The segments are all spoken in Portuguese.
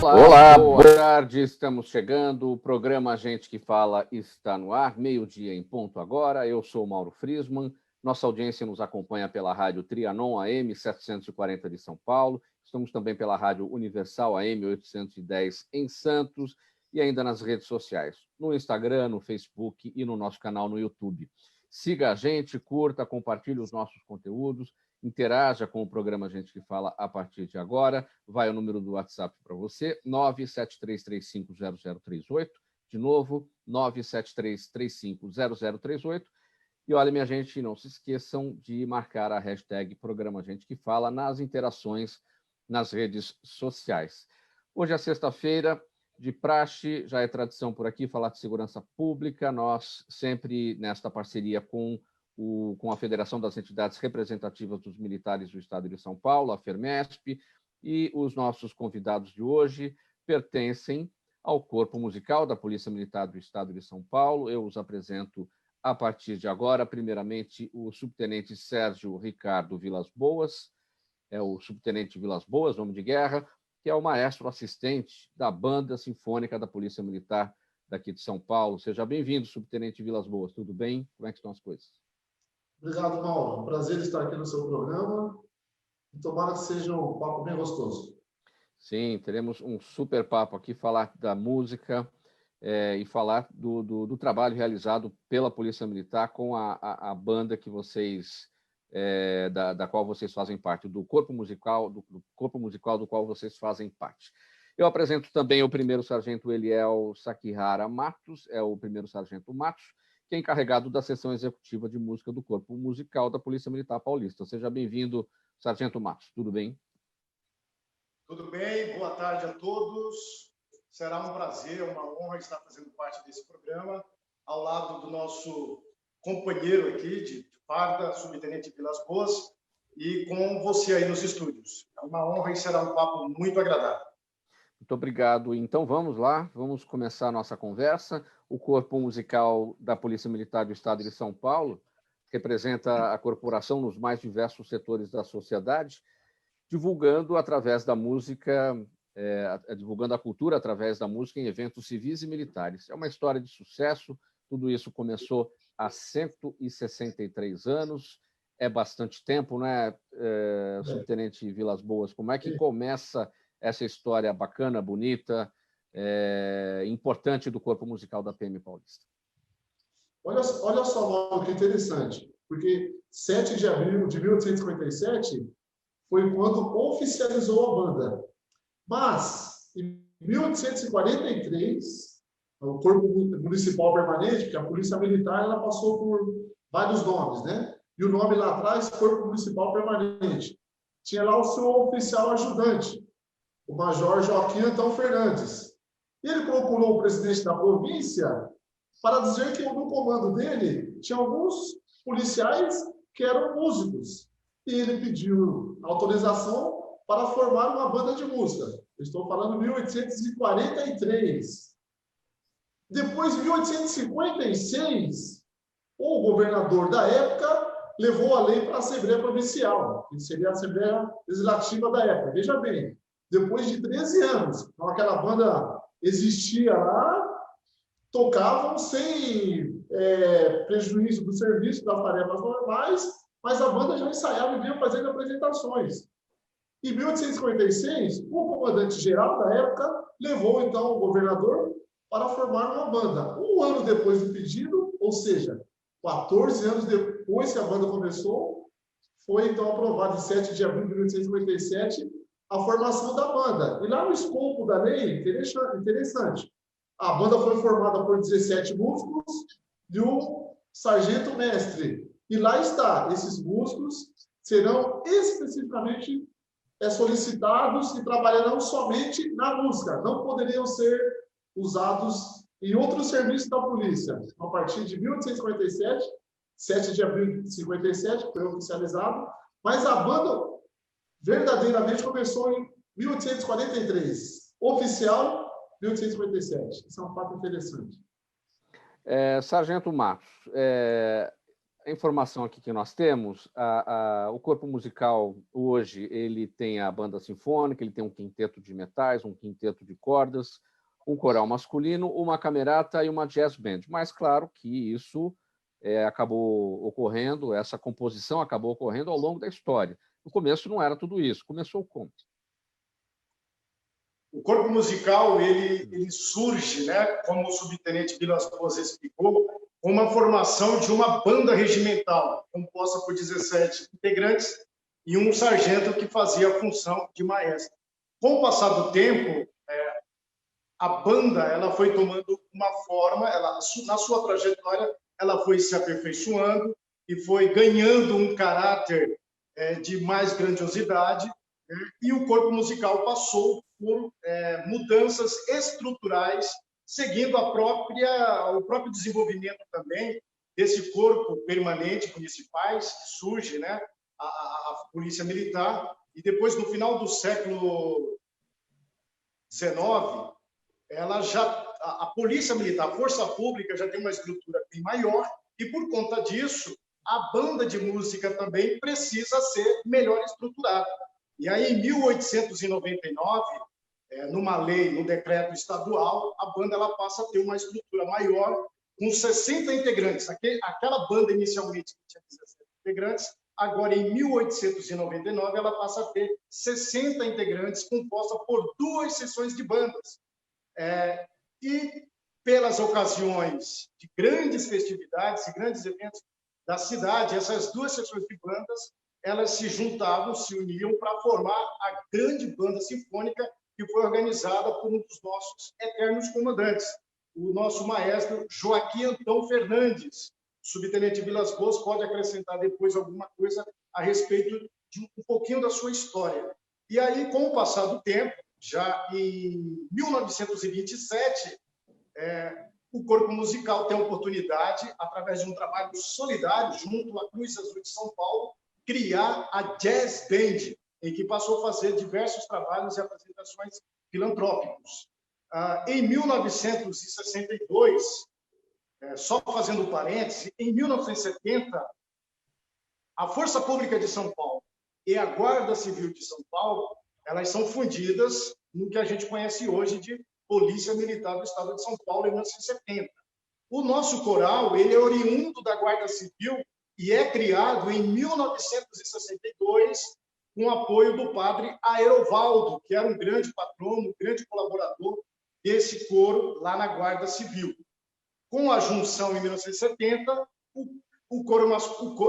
Olá, boa tarde, estamos chegando, o programa Gente que Fala está no ar, meio-dia em ponto agora, eu sou o Mauro Friesman, nossa audiência nos acompanha pela rádio Trianon AM 740 de São Paulo, estamos também pela rádio Universal AM 810 em Santos e ainda nas redes sociais, no Instagram, no Facebook e no nosso canal no YouTube. Siga a gente, curta, compartilhe os nossos conteúdos, interaja com o programa Gente que Fala a partir de agora. Vai o número do WhatsApp para você, 973350038. De novo, 973350038. E olha, minha gente, não se esqueçam de marcar a hashtag Programa Gente que Fala nas interações nas redes sociais. Hoje é sexta-feira, de praxe, já é tradição por aqui falar de segurança pública. Nós sempre nesta parceria com a Federação das Entidades Representativas dos Militares do Estado de São Paulo, a FERMESP, e os nossos convidados de hoje pertencem ao Corpo Musical da Polícia Militar do Estado de São Paulo. Eu os apresento a partir de agora, primeiramente, o subtenente Sérgio Ricardo Vilas Boas, é o subtenente Vilas Boas, nome de guerra, que é o maestro assistente da Banda Sinfônica da Polícia Militar daqui de São Paulo. Seja bem-vindo, subtenente Vilas Boas. Tudo bem? Como é que estão as coisas? Obrigado, Mauro. Prazer estar aqui no seu programa. E tomara que seja um papo bem gostoso. Sim, teremos um super papo aqui, falar da música e falar do trabalho realizado pela Polícia Militar com a banda que vocês, da qual vocês fazem parte, do corpo musical do qual vocês fazem parte. Eu apresento também o primeiro sargento Eliel Sakihara Matos, é o primeiro sargento Matos, que é encarregado da seção executiva de música do Corpo Musical da Polícia Militar Paulista. Seja bem-vindo, Sargento Matos. Tudo bem? Tudo bem, boa tarde a todos. Será um prazer, uma honra estar fazendo parte desse programa, ao lado do nosso companheiro aqui de farda, subtenente Vilas Boas, e com você aí nos estúdios. É uma honra e será um papo muito agradável. Muito obrigado. Então, vamos lá, vamos começar a nossa conversa. O Corpo Musical da Polícia Militar do Estado de São Paulo representa a corporação nos mais diversos setores da sociedade, divulgando através da música, divulgando a cultura através da música em eventos civis e militares. É uma história de sucesso, tudo isso começou há 163 anos, é bastante tempo, né, subtenente Vilas Boas? Como é que começa essa história bacana, bonita, importante do Corpo Musical da PM Paulista? Olha só, Mauro, que interessante, porque 7 de abril de 1857 foi quando oficializou a banda. Mas, em 1843, o Corpo Municipal Permanente, porque a Polícia Militar ela passou por vários nomes, né? E o nome lá atrás, Corpo Municipal Permanente. Tinha lá o seu oficial ajudante, o Major Joaquim Antão Fernandes. E ele procurou o presidente da província para dizer que no comando dele tinha alguns policiais que eram músicos. E ele pediu autorização para formar uma banda de música. Eu estou falando de 1843. Depois, em 1856, o governador da época levou a lei para a Assembleia Provincial, que seria a Assembleia Legislativa da época. Veja bem, depois de 13 anos, então aquela banda existia lá, tocavam sem prejuízo do serviço, das tarefas normais, mas a banda já ensaiava e vinha fazendo apresentações. Em 1856, o comandante-geral da época levou, então, o governador para formar uma banda. Um ano depois do pedido, ou seja, 14 anos depois que a banda começou, foi, então, aprovado em 7 de abril de 1857 a formação da banda. E lá no escopo da lei, interessante, a banda foi formada por 17 músicos e um sargento-mestre. E lá está, esses músicos serão especificamente solicitados e trabalharão somente na música, não poderiam ser usados em outros serviços da polícia. A partir de 1857, 7 de abril de 57, foi oficializado, mas a banda verdadeiramente começou em 1843, oficial 1857. Isso é um fato interessante. Sargento Matos, a informação aqui que nós temos, o corpo musical hoje ele tem a banda sinfônica, ele tem um quinteto de metais, um quinteto de cordas, um coral masculino, uma camerata e uma jazz band. Mas claro que isso acabou ocorrendo, essa composição acabou ocorrendo ao longo da história. No começo não era tudo isso. Começou como? O corpo musical ele surge, né, como o subtenente Vilas Boas explicou, com uma formação de uma banda regimental, composta por 17 integrantes e um sargento que fazia a função de maestro. Com o passar do tempo, a banda ela foi tomando uma forma, na sua trajetória, ela foi se aperfeiçoando e foi ganhando um caráter de mais grandiosidade, e o corpo musical passou por mudanças estruturais, seguindo o próprio desenvolvimento também desse corpo permanente municipais, que surge, né, a Polícia Militar, e depois, no final do século XIX, a Polícia Militar, a Força Pública, já tem uma estrutura bem maior, e por conta disso, a banda de música também precisa ser melhor estruturada. E aí, em 1899, numa lei, no decreto estadual, a banda ela passa a ter uma estrutura maior, com 60 integrantes. Aquela banda inicialmente tinha 17 integrantes, agora em 1899 ela passa a ter 60 integrantes, composta por 2 seções de bandas. E pelas ocasiões de grandes festividades e grandes eventos da cidade, essas 2 seções de bandas, elas se juntavam, se uniam para formar a grande banda sinfônica, que foi organizada por um dos nossos eternos comandantes, o nosso maestro Joaquim Antão Fernandes. O subtenente Vilas Boas pode acrescentar depois alguma coisa a respeito de um pouquinho da sua história. E aí, com o passar do tempo, já em 1927, o corpo musical tem a oportunidade, através de um trabalho solidário junto à Cruz Azul de São Paulo, criar a Jazz Band, em que passou a fazer diversos trabalhos e apresentações filantrópicos. Em 1962, só fazendo parênteses, em 1970, a Força Pública de São Paulo e a Guarda Civil de São Paulo, elas são fundidas no que a gente conhece hoje de Polícia Militar do Estado de São Paulo, em 1970. O nosso coral, ele é oriundo da Guarda Civil e é criado em 1962 com o apoio do padre Aerovaldo, que era um grande patrono, um grande colaborador desse coro lá na Guarda Civil. Com a junção em 1970,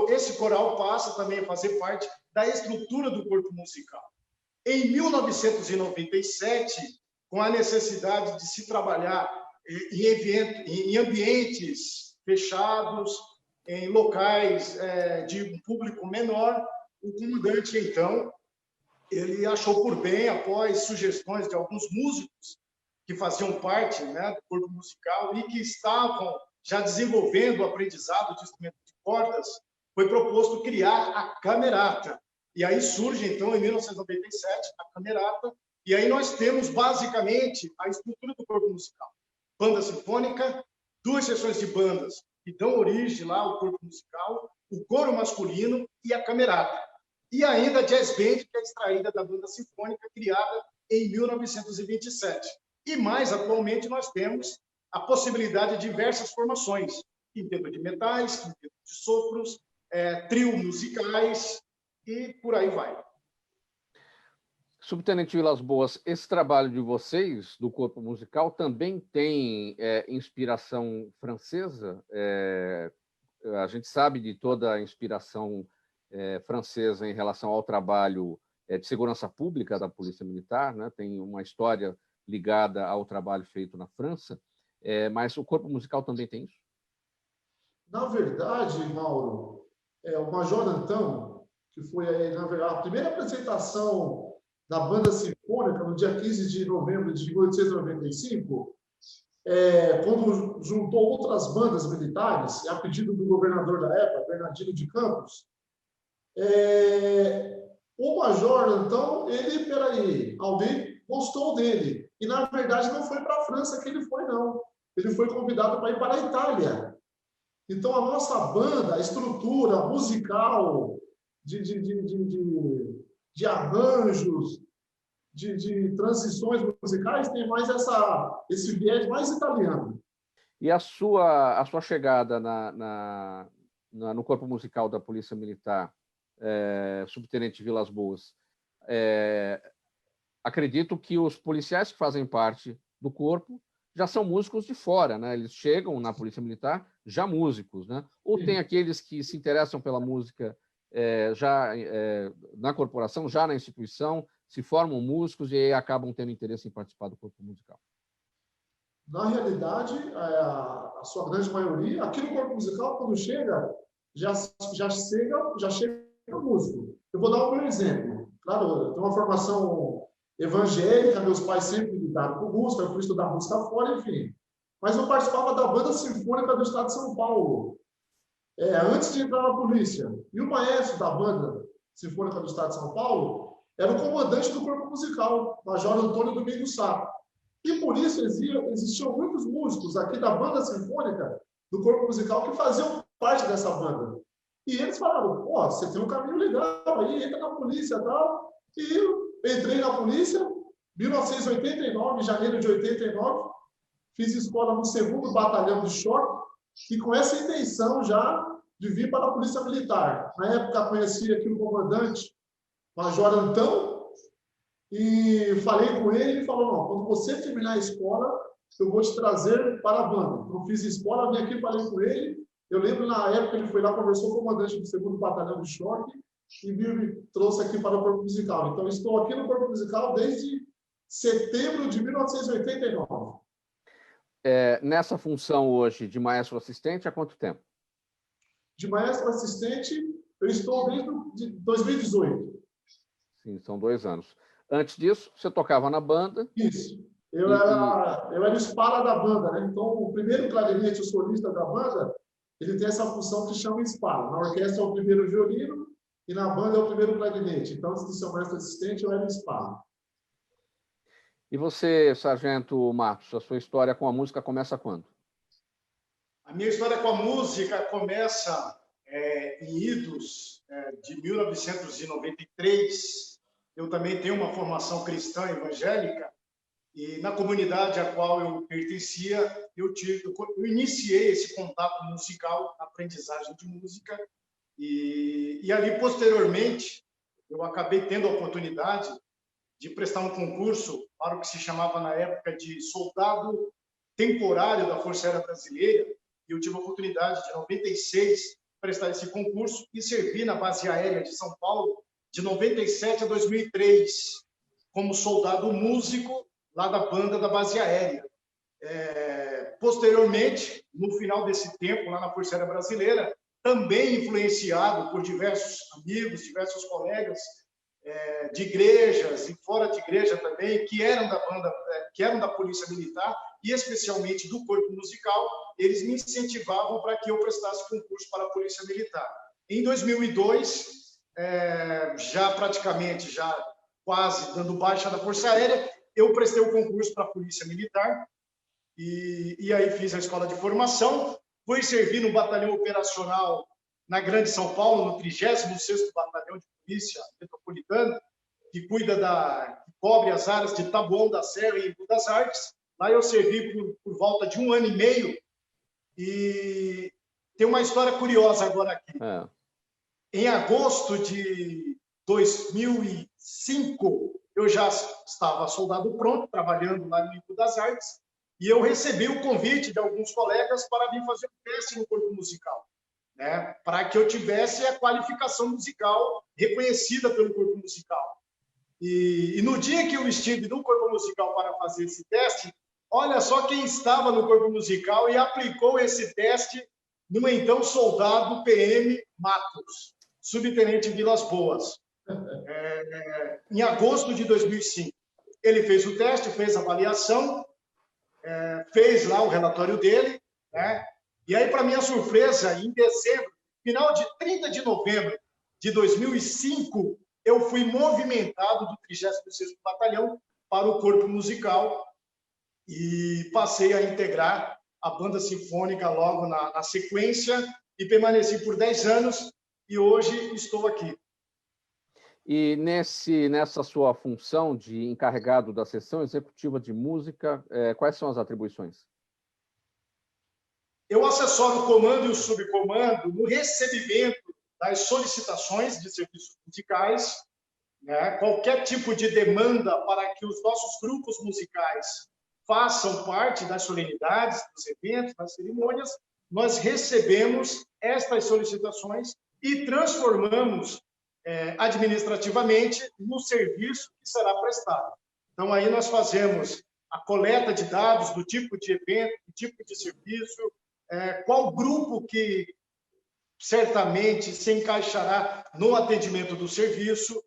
esse coral passa também a fazer parte da estrutura do corpo musical. Em 1997, com a necessidade de se trabalhar em ambientes fechados, em locais de um público menor, o comandante, então, ele achou por bem, após sugestões de alguns músicos que faziam parte, né, do corpo musical e que estavam já desenvolvendo o aprendizado de instrumentos de cordas, foi proposto criar a Camerata. E aí surge, então, em 1997, a Camerata, e aí nós temos, basicamente, a estrutura do corpo musical. Banda sinfônica, 2 seções de bandas que dão origem lá ao corpo musical, o coro masculino e a Camerata. E ainda a Jazz Band, que é extraída da banda sinfônica, criada em 1927. E mais atualmente nós temos a possibilidade de diversas formações, quinteto de metais, quinteto de sopros, trio musicais e por aí vai. Subtenente Vilas Boas, esse trabalho de vocês, do corpo musical, também tem inspiração francesa? A gente sabe de toda a inspiração francesa em relação ao trabalho de segurança pública da Polícia Militar, né? Tem uma história ligada ao trabalho feito na França, mas o corpo musical também tem isso? Na verdade, Mauro, o Major Antão, que foi na verdade, a primeira apresentação da Banda Sinfônica, no dia 15 de novembro de 1895, quando juntou outras bandas militares, a pedido do governador da época, Bernardino de Campos, o Major Antão, alguém gostou dele. E, na verdade, não foi para a França que ele foi, não. Ele foi convidado para ir para a Itália. Então, a nossa banda, a estrutura musical, de arranjos, de transições musicais, tem mais esse viés mais italiano. E a sua chegada no corpo musical da Polícia Militar, subtenente Vilas Boas, acredito que os policiais que fazem parte do corpo já são músicos de fora, né? Eles chegam na Polícia Militar já músicos, né? Ou tem aqueles que se interessam pela música já na corporação, já na instituição, se formam músicos e aí acabam tendo interesse em participar do corpo musical? Na realidade, a sua grande maioria, aqui no corpo musical, quando chega, já chega músico. Eu vou dar um exemplo. Claro, eu tenho uma formação evangélica, meus pais sempre lidaram com música, eu fui estudar música fora, enfim. Mas eu participava da Banda Sinfônica do Estado de São Paulo, antes de entrar na polícia. E o maestro da Banda Sinfônica do Estado de São Paulo era o comandante do corpo musical, Major Antônio Domingos Sá. E por isso existiam muitos músicos aqui da Banda Sinfônica do corpo musical que faziam parte dessa banda. E eles falaram, você tem um caminho legal aí, entra na polícia e tal. E eu entrei na polícia, 1989, janeiro de 89, fiz escola no 2º Batalhão de Choque, e com essa intenção já de vir para a Polícia Militar. Na época, conheci aqui o comandante, Major Antão, e falei com ele, ele falou, não, quando você terminar a escola, eu vou te trazer para a banda. Então, fiz escola, vim aqui, falei com ele. Eu lembro, na época, ele foi lá, conversou com o comandante do 2º Batalhão de Choque e me trouxe aqui para o Corpo Musical. Então, estou aqui no Corpo Musical desde setembro de 1989. Nessa função hoje de maestro assistente, há quanto tempo? De maestro assistente, eu estou desde 2018. Sim, são 2 anos. Antes disso, você tocava na banda? Isso. Eu era espala da banda, né? Então, o primeiro clarinete, o solista da banda, ele tem essa função que chama espala. Na orquestra é o primeiro violino e na banda é o primeiro clarinete. Então, antes de ser maestro assistente, eu era espala. E você, Sargento Marcos, a sua história com a música começa quando? A minha história com a música começa em idos de 1993. Eu também tenho uma formação cristã evangélica e na comunidade a qual eu pertencia, eu iniciei esse contato musical, aprendizagem de música, e ali, posteriormente, eu acabei tendo a oportunidade de prestar um concurso para o que se chamava na época de soldado temporário da Força Aérea Brasileira, e eu tive a oportunidade de, em 96, prestar esse concurso e servir na base aérea de São Paulo de 97 a 2003, como soldado músico lá da banda da base aérea. Posteriormente, no final desse tempo, lá na Força Aérea Brasileira, também influenciado por diversos amigos, diversos colegas de igrejas e fora de igreja também, que eram da banda, que eram da Polícia Militar e especialmente do Corpo Musical, eles me incentivavam para que eu prestasse concurso para a Polícia Militar. Em 2002, já quase dando baixa da Força Aérea, eu prestei o concurso para a Polícia Militar e aí fiz a escola de formação, fui servir no batalhão operacional na Grande São Paulo, no 36º Batalhão de Polícia Metropolitana, que cobre as áreas de Taboão da Serra e Embu das Artes. Lá eu servi por volta de 1 ano e meio e tem uma história curiosa agora aqui. Em agosto de 2005, eu já estava soldado pronto, trabalhando lá no Embu das Artes, e eu recebi o convite de alguns colegas para vir fazer um teste no Corpo Musical, né, para que eu tivesse a qualificação musical reconhecida pelo Corpo Musical. E no dia que eu estive no Corpo Musical para fazer esse teste, olha só quem estava no Corpo Musical e aplicou esse teste no então soldado PM Matos, subtenente Vilas Boas, em agosto de 2005. Ele fez o teste, fez a avaliação, fez lá o relatório dele, né? E aí, para minha surpresa, em dezembro, final de 30 de novembro de 2005, eu fui movimentado do 36º Batalhão para o Corpo Musical e passei a integrar a banda sinfônica logo na sequência e permaneci por 10 anos e hoje estou aqui. E nessa sua função de encarregado da seção executiva de música, quais são as atribuições? Eu assessoro o comando e o subcomando no recebimento das solicitações de serviços musicais, né? Qualquer tipo de demanda para que os nossos grupos musicais façam parte das solenidades, dos eventos, das cerimônias, nós recebemos estas solicitações e transformamos administrativamente no serviço que será prestado. Então, aí nós fazemos a coleta de dados do tipo de evento, do tipo de serviço, qual grupo que certamente se encaixará no atendimento do serviço.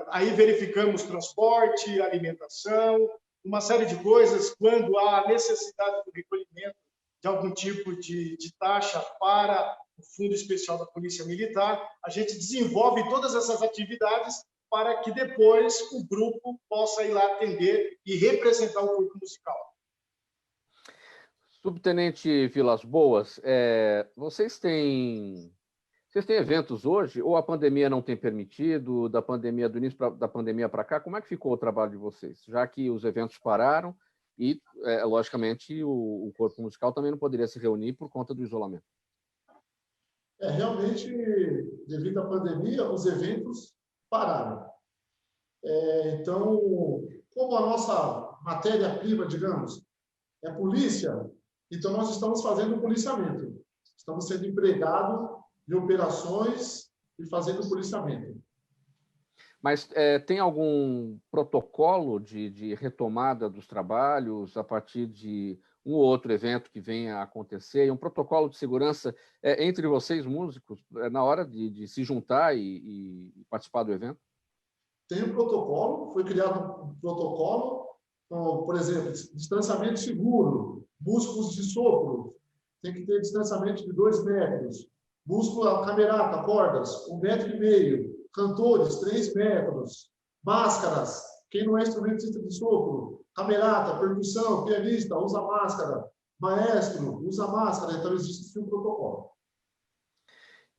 Aí verificamos transporte, alimentação, uma série de coisas, quando há necessidade do recolhimento de algum tipo de taxa para o Fundo Especial da Polícia Militar, a gente desenvolve todas essas atividades para que depois o grupo possa ir lá atender e representar o corpo musical. Subtenente Vilas Boas, vocês têm eventos hoje, ou a pandemia não tem permitido, do início da pandemia para cá, como é que ficou o trabalho de vocês? Já que os eventos pararam e, logicamente, o corpo musical também não poderia se reunir por conta do isolamento. Realmente, devido à pandemia, os eventos pararam. Então, como a nossa matéria-prima, digamos, é polícia, então nós estamos fazendo policiamento. Estamos sendo empregados de operações e fazendo policiamento. Mas tem algum protocolo de retomada dos trabalhos a partir de um ou outro evento que venha a acontecer? Um protocolo de segurança entre vocês, músicos, na hora de se juntar e participar do evento? Tem um protocolo, foi criado um protocolo, por exemplo, distanciamento seguro, músicos de sopro, tem que ter distanciamento de 2 metros, músico a camerata, cordas, 1,5 metro, cantores, 3 metros, máscaras, quem não é instrumentista de sopro, camerata, percussão, pianista, usa máscara, maestro, usa máscara, então existe um protocolo.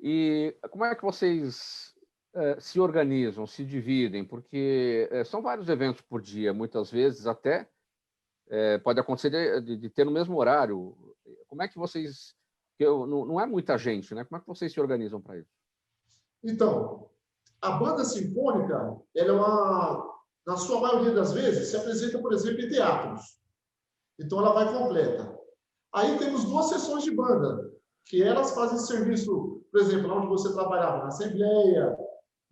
E como é que vocês se organizam, se dividem? Porque são vários eventos por dia, muitas vezes até pode acontecer de ter no mesmo horário. Como é que vocês... Não é muita gente, né? Como é que vocês se organizam para isso? Então, a banda sinfônica, na sua maioria das vezes, se apresenta, por exemplo, em teatros. Então, ela vai completa. Aí temos 2 sessões de banda, que elas fazem serviço, por exemplo, onde você trabalhava, na Assembleia,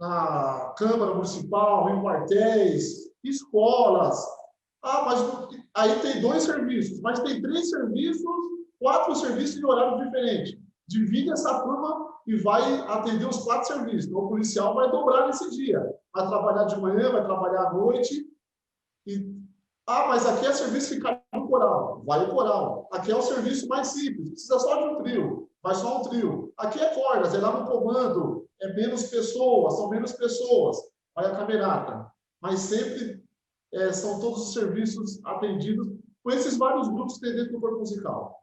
na Câmara Municipal, em quartéis, escolas. Mas aí tem 2 serviços, mas tem 3 serviços, 4 serviços em horário diferente. Divide essa turma e vai atender os 4 serviços. Então, o policial vai dobrar nesse dia. Vai trabalhar de manhã, vai trabalhar à noite. Mas aqui é serviço ficar no coral. Vai o coral. Aqui é o serviço mais simples. Precisa só de um trio. Vai só um trio. Aqui é cordas, é lá no comando. É menos pessoas, são menos pessoas. Vai a camerata. Mas sempre são todos os serviços atendidos com esses vários grupos que tem dentro do corpo musical.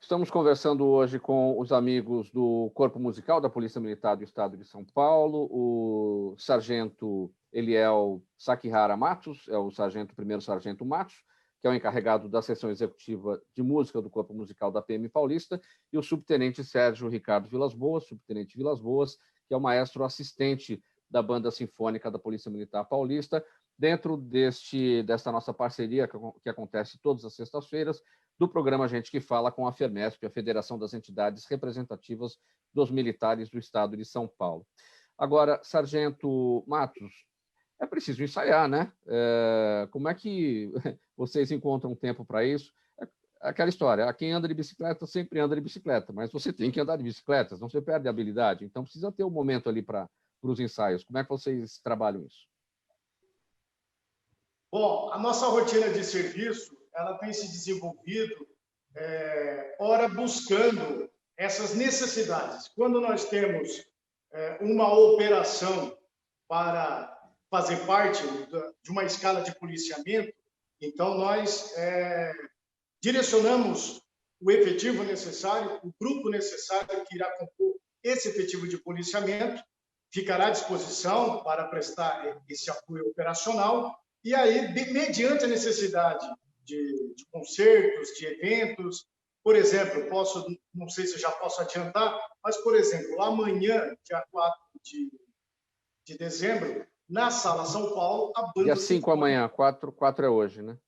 Estamos conversando hoje com os amigos do Corpo Musical da Polícia Militar do Estado de São Paulo, o sargento Eliel Sakihara Matos, é o primeiro sargento Matos, que é o encarregado da seção executiva de música do Corpo Musical da PM Paulista, e o subtenente Sérgio Ricardo Vilas Boas, subtenente Vilas Boas, que é o maestro assistente da Banda Sinfônica da Polícia Militar Paulista, dentro desta nossa parceria que acontece todas as sextas-feiras, do programa Gente que Fala com a FERMESP, a Federação das Entidades Representativas dos Militares do Estado de São Paulo. Agora, sargento Matos, é preciso ensaiar, né? Como é que vocês encontram tempo para isso? Aquela história, quem anda de bicicleta sempre anda de bicicleta, mas você tem que andar de bicicleta, senão você perde a habilidade. Então, precisa ter um momento ali para os ensaios. Como é que vocês trabalham isso? Bom, a nossa rotina de serviço ela tem se desenvolvido, ora buscando essas necessidades. Quando nós temos uma operação para fazer parte de uma escala de policiamento, então nós direcionamos o efetivo necessário, o grupo necessário que irá compor esse efetivo de policiamento, ficará à disposição para prestar esse apoio operacional, e aí, mediante a necessidade de concertos, de eventos, por exemplo, não sei se eu já posso adiantar, mas, por exemplo, amanhã, dia 4 de dezembro, na Sala São Paulo, a banda... Dia 5 amanhã, 4 é hoje, né?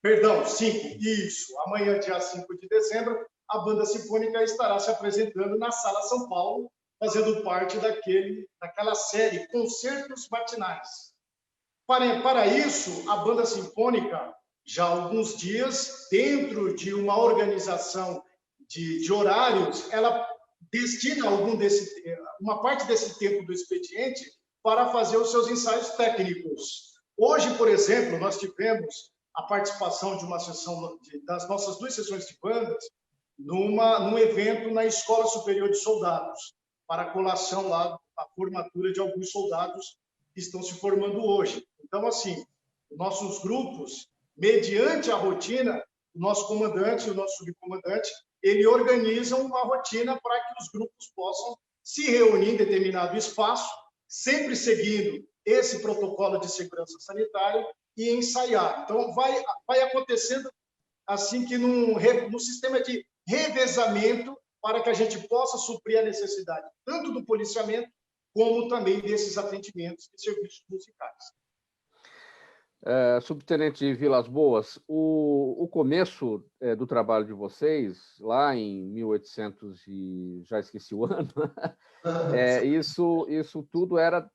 Perdão, 5, isso. Amanhã, dia 5 de dezembro, a Banda Sinfônica estará se apresentando na Sala São Paulo, fazendo parte daquela série Concertos Matinais. Para isso, a Banda Sinfônica, já há alguns dias, dentro de uma organização de horários, ela destina uma parte desse tempo do expediente para fazer os seus ensaios técnicos. Hoje, por exemplo, nós tivemos a participação de uma sessão das nossas 2 sessões de bandas num evento na Escola Superior de Soldados, para a colação lá, a formatura de alguns soldados que estão se formando hoje. Então, assim, nossos grupos, mediante a rotina, o nosso comandante e o nosso subcomandante, ele organizam uma rotina para que os grupos possam se reunir em determinado espaço, sempre seguindo esse protocolo de segurança sanitária e ensaiar. Então, vai acontecendo assim que no sistema de revezamento para que a gente possa suprir a necessidade tanto do policiamento como também desses atendimentos de serviços musicais. Subtenente Vilas Boas, o começo do trabalho de vocês, lá em 1800 e já esqueci o ano, isso tudo era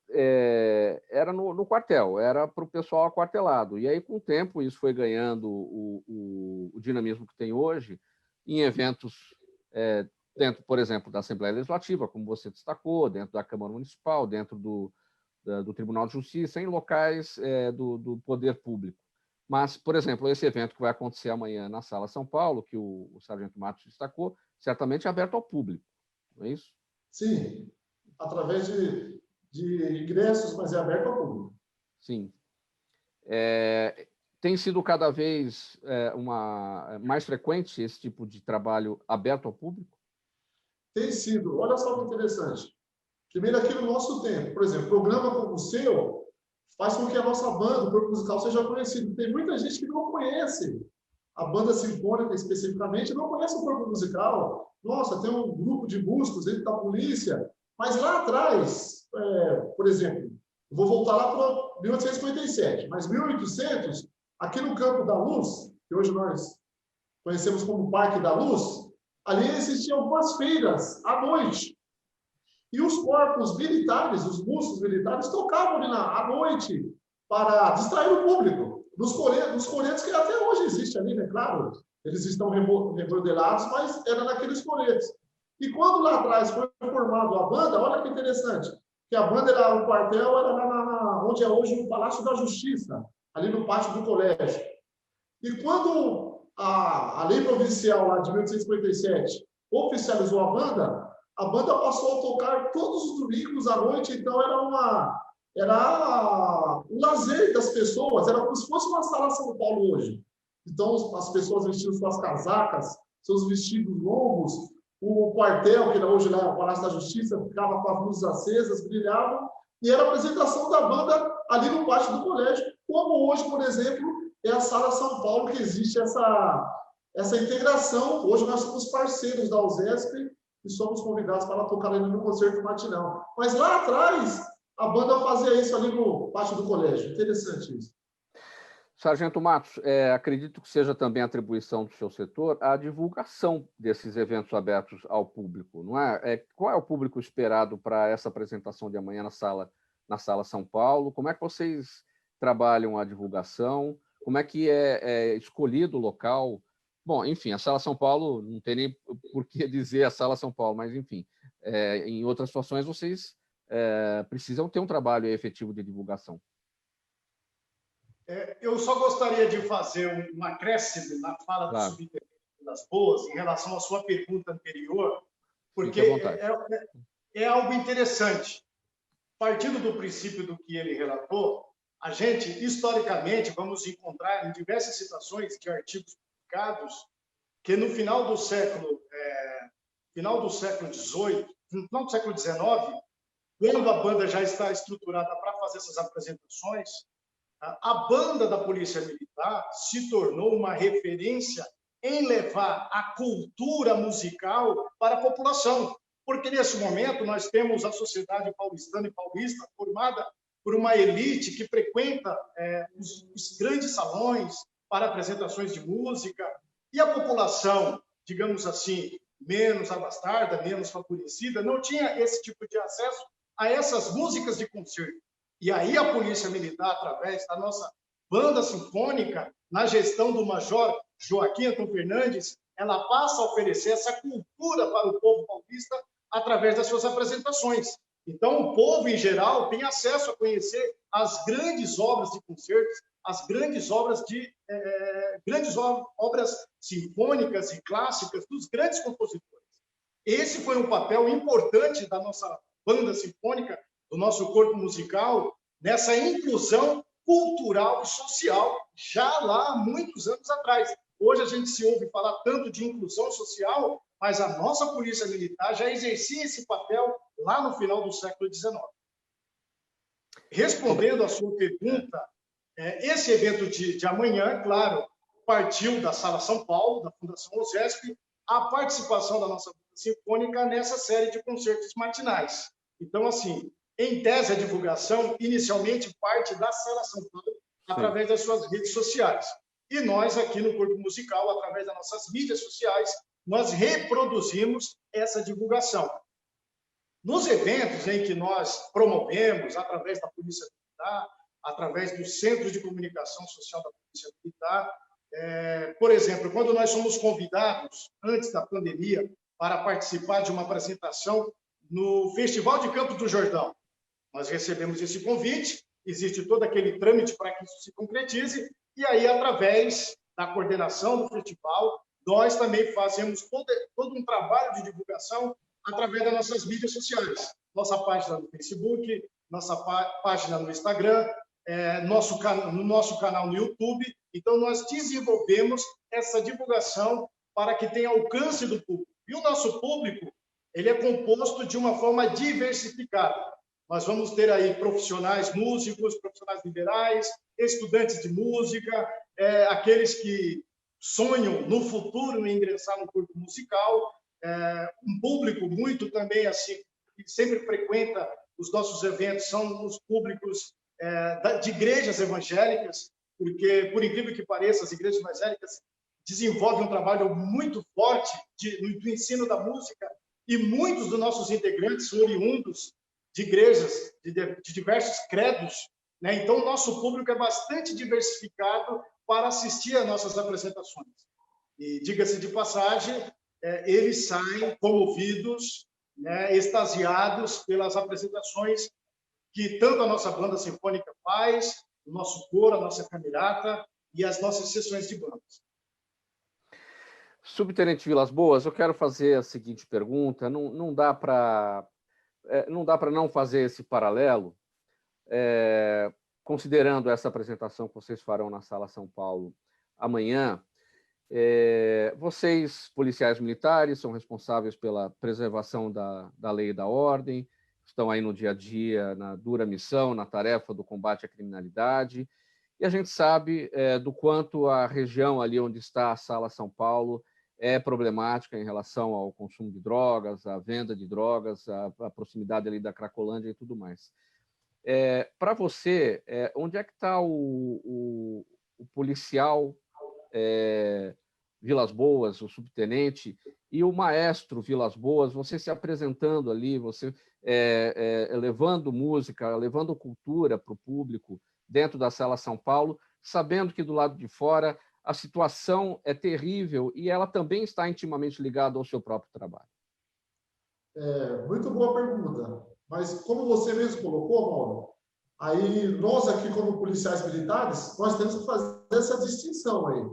no quartel, era para o pessoal aquartelado. E aí, com o tempo, isso foi ganhando o dinamismo que tem hoje em eventos dentro, por exemplo, da Assembleia Legislativa, como você destacou, dentro da Câmara Municipal, dentro do Tribunal de Justiça, em locais do poder público. Mas, por exemplo, esse evento que vai acontecer amanhã na Sala São Paulo, que o Sargento Matos destacou, certamente é aberto ao público, não é isso? Sim, através de ingressos, mas é aberto ao público. Sim. Tem sido cada vez mais frequente esse tipo de trabalho aberto ao público? Tem sido. Olha só que interessante. Primeiro, aqui no nosso tempo, por exemplo, programa como o seu faz com que a nossa banda, o corpo musical, seja conhecido. Tem muita gente que não conhece a banda sinfônica especificamente, não conhece o corpo musical. Nossa, tem um grupo de músicos dentro da polícia. Mas lá atrás, por exemplo, vou voltar lá para 1857, mas 1800, aqui no Campo da Luz, que hoje nós conhecemos como Parque da Luz, ali existiam algumas feiras à noite. E os corpos militares, os músicos militares, tocavam ali à noite para distrair o público. Nos coretos que até hoje existe ali, né? Claro, eles estão remodelados, mas era naqueles coretos. E quando lá atrás foi formado a banda, olha que interessante, que a banda o quartel era onde é hoje o Palácio da Justiça, ali no pátio do colégio. E quando a lei provincial lá de 1857 oficializou a banda passou a tocar todos os domingos à noite, então era o lazer das pessoas, era como se fosse uma Sala São Paulo hoje. Então, as pessoas vestiam suas casacas, seus vestidos longos, o quartel, que era hoje lá, o Palácio da Justiça, ficava com as luzes acesas, brilhavam, e era a apresentação da banda ali no pátio do colégio, como hoje, por exemplo, é a Sala São Paulo, que existe essa integração. Hoje nós somos parceiros da USESP, e somos convidados para tocar ali no concerto matinal. Mas lá atrás, a banda fazia isso ali no pátio do colégio. Interessante isso. Sargento Matos, acredito que seja também atribuição do seu setor a divulgação desses eventos abertos ao público, não é? Qual é o público esperado para essa apresentação de amanhã na Sala São Paulo? Como é que vocês trabalham a divulgação? Como é que é escolhido o local? Bom, enfim, a Sala São Paulo, não tem nem por que dizer a Sala São Paulo, mas, enfim, em outras situações, vocês precisam ter um trabalho efetivo de divulgação. Eu só gostaria de fazer um acréscimo na fala do subtenente Vilas Boas em relação à sua pergunta anterior, porque é algo interessante. Partindo do princípio do que ele relatou, a gente, historicamente, vamos encontrar em diversas citações de artigos publicados que no final do século XVIII, no final do século XIX, quando a banda já está estruturada para fazer essas apresentações, a banda da Polícia Militar se tornou uma referência em levar a cultura musical para a população. Porque, nesse momento, nós temos a sociedade paulistana e paulista formada por uma elite que frequenta os grandes salões para apresentações de música, e a população, digamos assim, menos abastada, menos favorecida, não tinha esse tipo de acesso a essas músicas de concerto. E aí a Polícia Militar, através da nossa banda sinfônica, na gestão do Major Joaquim Antônio Fernandes, ela passa a oferecer essa cultura para o povo paulista através das suas apresentações. Então, o povo, em geral, tem acesso a conhecer as grandes obras de concertos, as grandes obras obras sinfônicas e clássicas dos grandes compositores. Esse foi um papel importante da nossa banda sinfônica, do nosso corpo musical, nessa inclusão cultural e social, já lá há muitos anos atrás. Hoje a gente se ouve falar tanto de inclusão social, mas a nossa Polícia Militar já exercia esse papel lá no final do século XIX. Respondendo à sua pergunta, esse evento de amanhã, claro, partiu da Sala São Paulo, da Fundação OSESP, a participação da nossa banda sinfônica nessa série de concertos matinais. Então, assim, em tese, a divulgação inicialmente parte da Sala São Paulo, através das suas redes sociais. E nós, aqui no Corpo Musical, através das nossas mídias sociais, nós reproduzimos essa divulgação. Nos eventos em que nós promovemos, através da Polícia Militar, através do Centro de Comunicação Social da Polícia Militar, por exemplo, quando nós somos convidados, antes da pandemia, para participar de uma apresentação no Festival de Campos do Jordão, nós recebemos esse convite, existe todo aquele trâmite para que isso se concretize, e aí, através da coordenação do festival, nós também fazemos todo um trabalho de divulgação através das nossas mídias sociais. Nossa página no Facebook, nossa página no Instagram, no nosso canal no YouTube. Então, nós desenvolvemos essa divulgação para que tenha alcance do público. E o nosso público, ele é composto de uma forma diversificada. Nós vamos ter aí profissionais músicos, profissionais liberais, estudantes de música, aqueles que sonham no futuro em ingressar no corpo musical, um público muito também assim, que sempre frequenta os nossos eventos, são os públicos de igrejas evangélicas, porque, por incrível que pareça, as igrejas evangélicas desenvolvem um trabalho muito forte do ensino da música, e muitos dos nossos integrantes são oriundos de igrejas de diversos credos, né? Então, o nosso público é bastante diversificado para assistir às nossas apresentações. E, diga-se de passagem, eles saem comovidos, né, extasiados pelas apresentações que tanto a nossa banda sinfônica faz, o nosso coro, a nossa camerata e as nossas sessões de bandas. Subtenente Vilas Boas, eu quero fazer a seguinte pergunta. Não dá para não fazer esse paralelo, considerando essa apresentação que vocês farão na Sala São Paulo amanhã. Vocês, policiais militares, são responsáveis pela preservação da lei e da ordem, estão aí no dia a dia, na dura missão, na tarefa do combate à criminalidade, e a gente sabe do quanto a região ali onde está a Sala São Paulo é problemática em relação ao consumo de drogas, à venda de drogas, à proximidade ali da Cracolândia e tudo mais. Para você, onde é que está o policial Vilas Boas, o subtenente, e o maestro Vilas Boas, você se apresentando ali, você levando música, levando cultura para o público dentro da Sala São Paulo, sabendo que do lado de fora a situação é terrível e ela também está intimamente ligada ao seu próprio trabalho? Muito boa pergunta. Mas, como você mesmo colocou, Mauro, aí nós aqui, como policiais militares, nós temos que fazer essa distinção aí.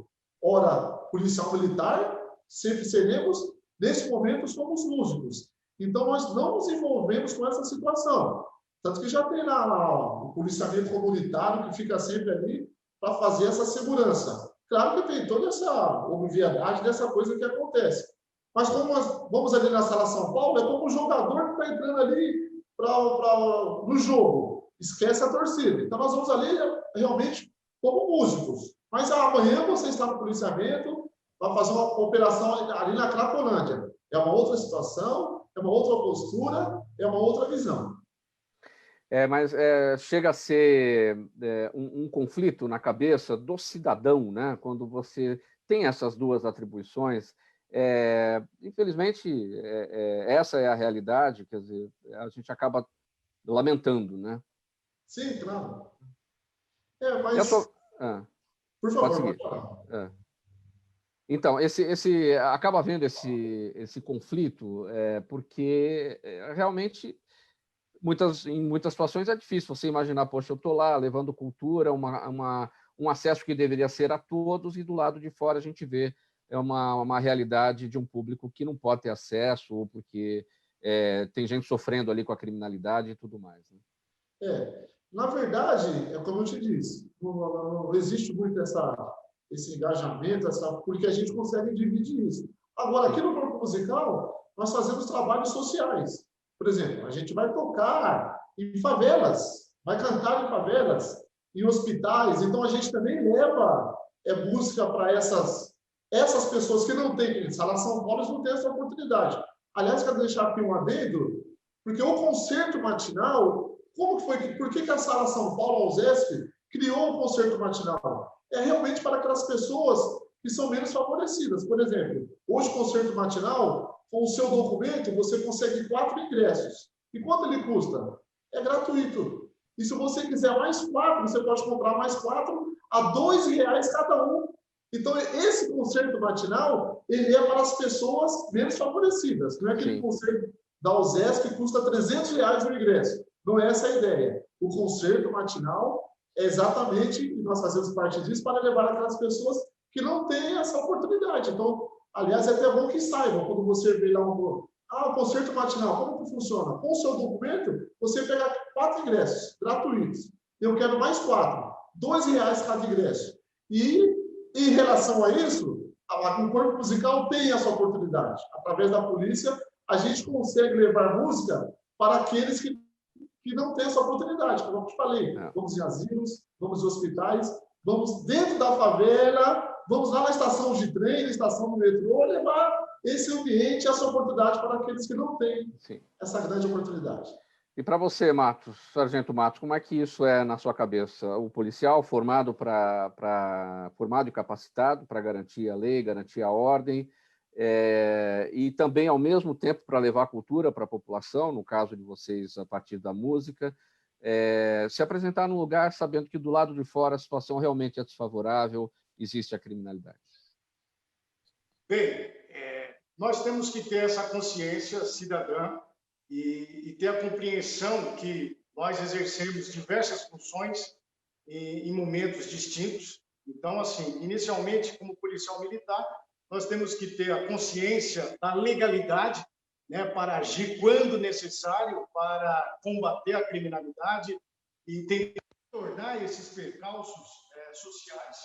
Ora, policial militar, sempre seremos, nesse momento, somos músicos. Então, nós não nos envolvemos com essa situação. Tanto que já tem lá o policiamento comunitário que fica sempre ali para fazer essa segurança. Claro que tem toda essa obviedade dessa coisa que acontece. Mas como nós vamos ali na Sala São Paulo, é como o jogador que está entrando ali no jogo. Esquece a torcida. Então, nós vamos ali realmente como músicos. Mas amanhã você está no policiamento, vai fazer uma operação ali na Cracolândia. É uma outra situação, é uma outra postura, é uma outra visão. Mas chega a ser um conflito na cabeça do cidadão, né? Quando você tem essas duas atribuições. Infelizmente, essa é a realidade, quer dizer, a gente acaba lamentando, né? Sim, claro. Mas... Por favor, pode falar. Então, acaba havendo esse conflito, porque realmente em muitas situações é difícil você imaginar, poxa, eu estou lá levando cultura, um acesso que deveria ser a todos, e do lado de fora a gente vê uma realidade de um público que não pode ter acesso, ou porque tem gente sofrendo ali com a criminalidade e tudo mais. Né? Na verdade, é como eu te disse, não existe muito esse engajamento, porque a gente consegue dividir isso. Agora, aqui no grupo musical, nós fazemos trabalhos sociais. Por exemplo, a gente vai tocar em favelas, vai cantar em favelas, em hospitais. Então, a gente também leva música para essas pessoas que não têm. Sala São Paulo não tem essa oportunidade. Aliás, quero deixar aqui um adendo, porque o concerto matinal, por que a Sala São Paulo, a USESP, criou o concerto matinal? É realmente para aquelas pessoas que são menos favorecidas. Por exemplo, hoje o concerto matinal, com o seu documento, você consegue 4 ingressos. E quanto ele custa? É gratuito. E se você quiser mais 4, você pode comprar mais 4 a R$2 cada um. Então, esse concerto matinal, ele é para as pessoas menos favorecidas. Não é aquele concerto da USESP que custa R$300 o ingresso. Não é essa a ideia. O concerto matinal é exatamente, e nós fazemos parte disso, para levar aquelas pessoas que não têm essa oportunidade. Então, aliás, é até bom que saibam, quando você vê lá o concerto matinal, como que funciona? Com o seu documento, você pega 4 ingressos gratuitos. Eu quero mais 4, R$2 cada ingresso. E, em relação a isso, o corpo musical tem essa oportunidade. Através da polícia, a gente consegue levar música para aqueles que não têm essa oportunidade. Como eu te falei, vamos em asilos, vamos em hospitais, vamos dentro da favela, vamos lá na estação de trem, na estação do metrô, levar esse ambiente, essa oportunidade para aqueles que não têm essa grande oportunidade. E para você, Sargento Matos, como é que isso é na sua cabeça? O policial formado formado e capacitado para garantir a lei, garantir a ordem, e também, ao mesmo tempo, para levar a cultura para a população, no caso de vocês, a partir da música, se apresentar num lugar sabendo que do lado de fora a situação realmente é desfavorável, existe a criminalidade. Bem, nós temos que ter essa consciência cidadã e ter a compreensão que nós exercemos diversas funções em momentos distintos. Então, assim, inicialmente, como policial militar, nós temos que ter a consciência da legalidade, né, para agir quando necessário, para combater a criminalidade e tentar tornar esses percalços sociais.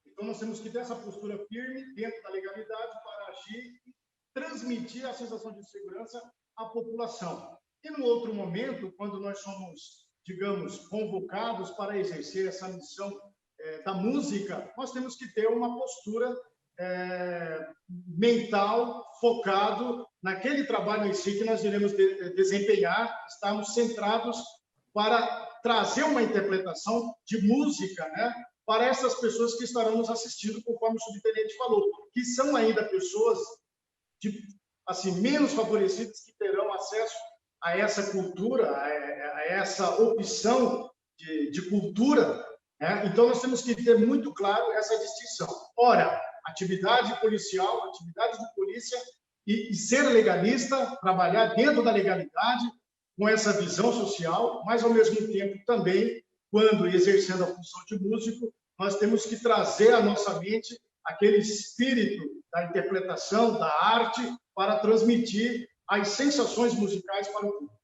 Então, nós temos que ter essa postura firme dentro da legalidade para agir e transmitir a sensação de segurança à população. E, no outro momento, quando nós somos, digamos, convocados para exercer essa missão da música, nós temos que ter uma postura mental, focado naquele trabalho em si que nós iremos desempenhar, estarmos centrados para trazer uma interpretação de música, né, para essas pessoas que estarão nos assistindo, conforme o subtenente falou, que são ainda pessoas menos favorecidas, que terão acesso a essa cultura, a essa opção de cultura. Né? Então, nós temos que ter muito claro essa distinção. Ora, atividade policial, atividade de polícia e ser legalista, trabalhar dentro da legalidade, com essa visão social, mas, ao mesmo tempo, também, quando exercendo a função de músico, nós temos que trazer à nossa mente aquele espírito da interpretação, da arte, para transmitir as sensações musicais para o público.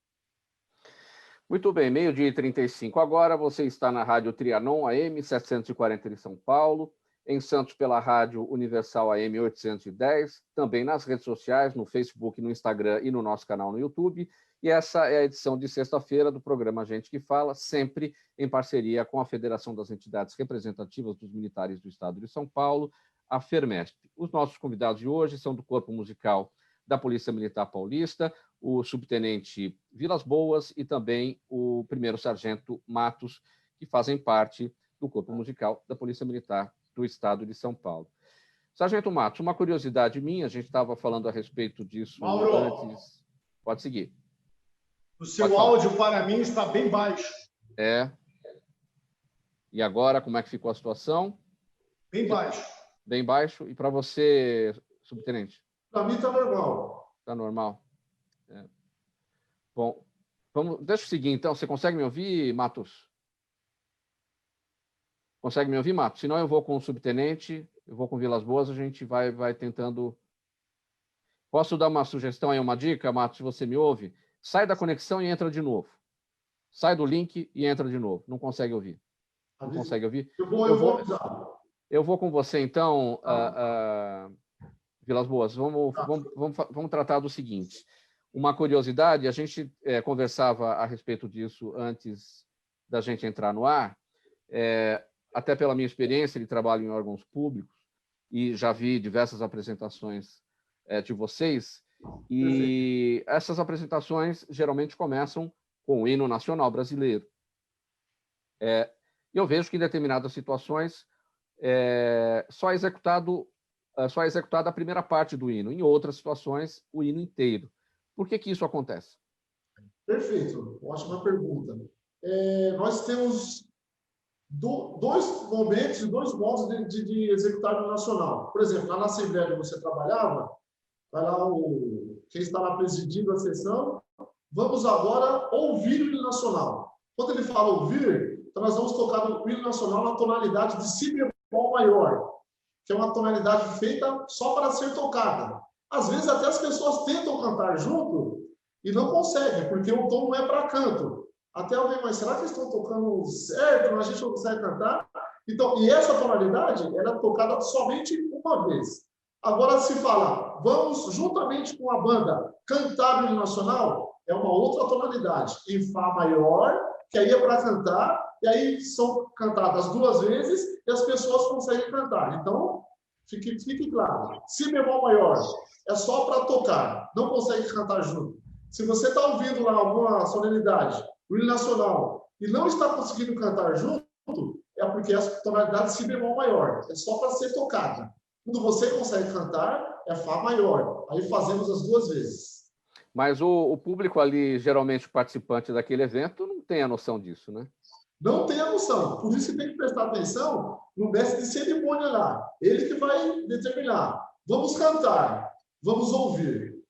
Muito bem, 12h35 agora, você está na Rádio Trianon, AM 740 em São Paulo, em Santos pela rádio Universal AM 810, também nas redes sociais, no Facebook, no Instagram e no nosso canal no YouTube. E essa é a edição de sexta-feira do programa Gente que Fala, sempre em parceria com a Federação das Entidades Representativas dos Militares do Estado de São Paulo, a FERMESP. Os nossos convidados de hoje são do Corpo Musical da Polícia Militar Paulista, o subtenente Vilas Boas e também o primeiro sargento Matos, que fazem parte do Corpo Musical da Polícia Militar do Estado de São Paulo. Sargento Matos, uma curiosidade minha, a gente estava falando a respeito disso Mauro, antes. Pode seguir. O seu áudio, para mim, está bem baixo. É. E agora, como é que ficou a situação? Bem baixo. Bem baixo. E para você, subtenente? Para mim está normal. Está normal. É. Bom, deixa eu seguir, então. Você consegue me ouvir, Matos? Consegue me ouvir, Matos? Senão eu vou com o subtenente, eu vou com Vilas Boas, a gente vai tentando... Posso dar uma sugestão aí, uma dica, Matos, se você me ouve? Sai da conexão e entra de novo. Sai do link e entra de novo. Não consegue ouvir. Não consegue ouvir? Eu vou com você, então, Vilas Boas. Vamos tratar do seguinte. Uma curiosidade, a gente conversava a respeito disso antes da gente entrar no ar, até pela minha experiência de trabalho em órgãos públicos, e já vi diversas apresentações de vocês, e essas apresentações geralmente começam com o hino nacional brasileiro. Eu vejo que em determinadas situações só é executada a primeira parte do hino, em outras situações o hino inteiro. Por que isso acontece? Perfeito, ótima pergunta. Nós temos dois momentos e dois modos de executar o hino nacional. Por exemplo, lá na Assembleia onde você trabalhava, vai lá quem está lá presidindo a sessão, vamos agora ouvir o hino nacional. Quando ele fala ouvir, então nós vamos tocar o hino nacional na tonalidade de si bemol maior, que é uma tonalidade feita só para ser tocada. Às vezes até as pessoas tentam cantar junto e não conseguem, porque o tom não é para canto. Até alguém, mas será que estão tocando certo? A gente não consegue cantar? Então, e essa tonalidade era é tocada somente uma vez. Agora se fala, vamos juntamente com a banda cantar o hino nacional, é uma outra tonalidade, em Fá maior, que aí é para cantar, e aí são cantadas duas vezes e as pessoas conseguem cantar. Então, fique claro, Si bemol maior é só para tocar, não consegue cantar junto. Se você está ouvindo lá alguma solenidade, o hino nacional, e não está conseguindo cantar junto, é porque a tonalidade de Si bemol maior é só para ser tocada. Quando você consegue cantar, é Fá maior. Aí fazemos as duas vezes. Mas o público ali, geralmente o participante daquele evento, não tem a noção disso, né? Não tem a noção. Por isso que tem que prestar atenção no mestre de cerimônia lá. Ele que vai determinar. Vamos cantar, vamos ouvir.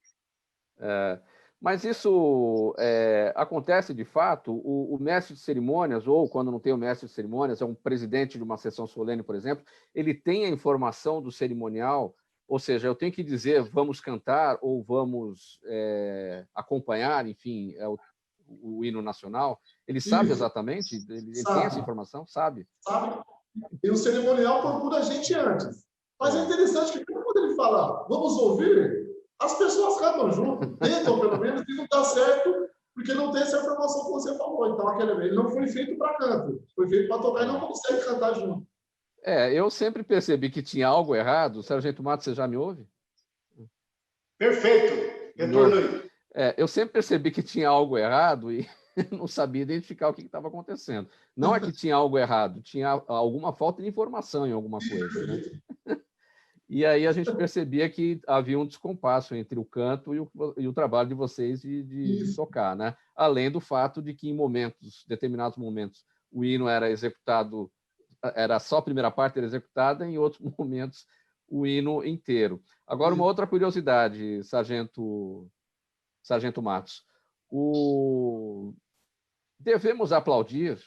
Mas isso acontece de fato? O mestre de cerimônias, ou quando não tem o mestre de cerimônias, é um presidente de uma sessão solene, por exemplo, ele tem a informação do cerimonial, ou seja, eu tenho que dizer vamos cantar ou vamos acompanhar, enfim, o hino nacional. Ele sabe exatamente? Ele Sabe. tem essa informação? Sabe? Sabe? E o cerimonial procura a gente antes. Mas é interessante que quando ele fala vamos ouvir, as pessoas cantam junto, tentam pelo menos, e não dá certo, porque não tem essa informação que você falou. Então, ele não foi feito para canto, foi feito para tocar e não consegue cantar junto. Eu sempre percebi que tinha algo errado. Sargento Matos, você já me ouve? Perfeito, retorno aí. Eu sempre percebi que tinha algo errado e não sabia identificar o que estava acontecendo. Não é que tinha algo errado, tinha alguma falta de informação em alguma coisa, né? E aí a gente percebia que havia um descompasso entre o canto e o trabalho de vocês de tocar, né? Além do fato de que em determinados momentos, o hino era executado, era só a primeira parte era executada, em outros momentos o hino inteiro. Agora, uma outra curiosidade, Sargento Matos. Devemos aplaudir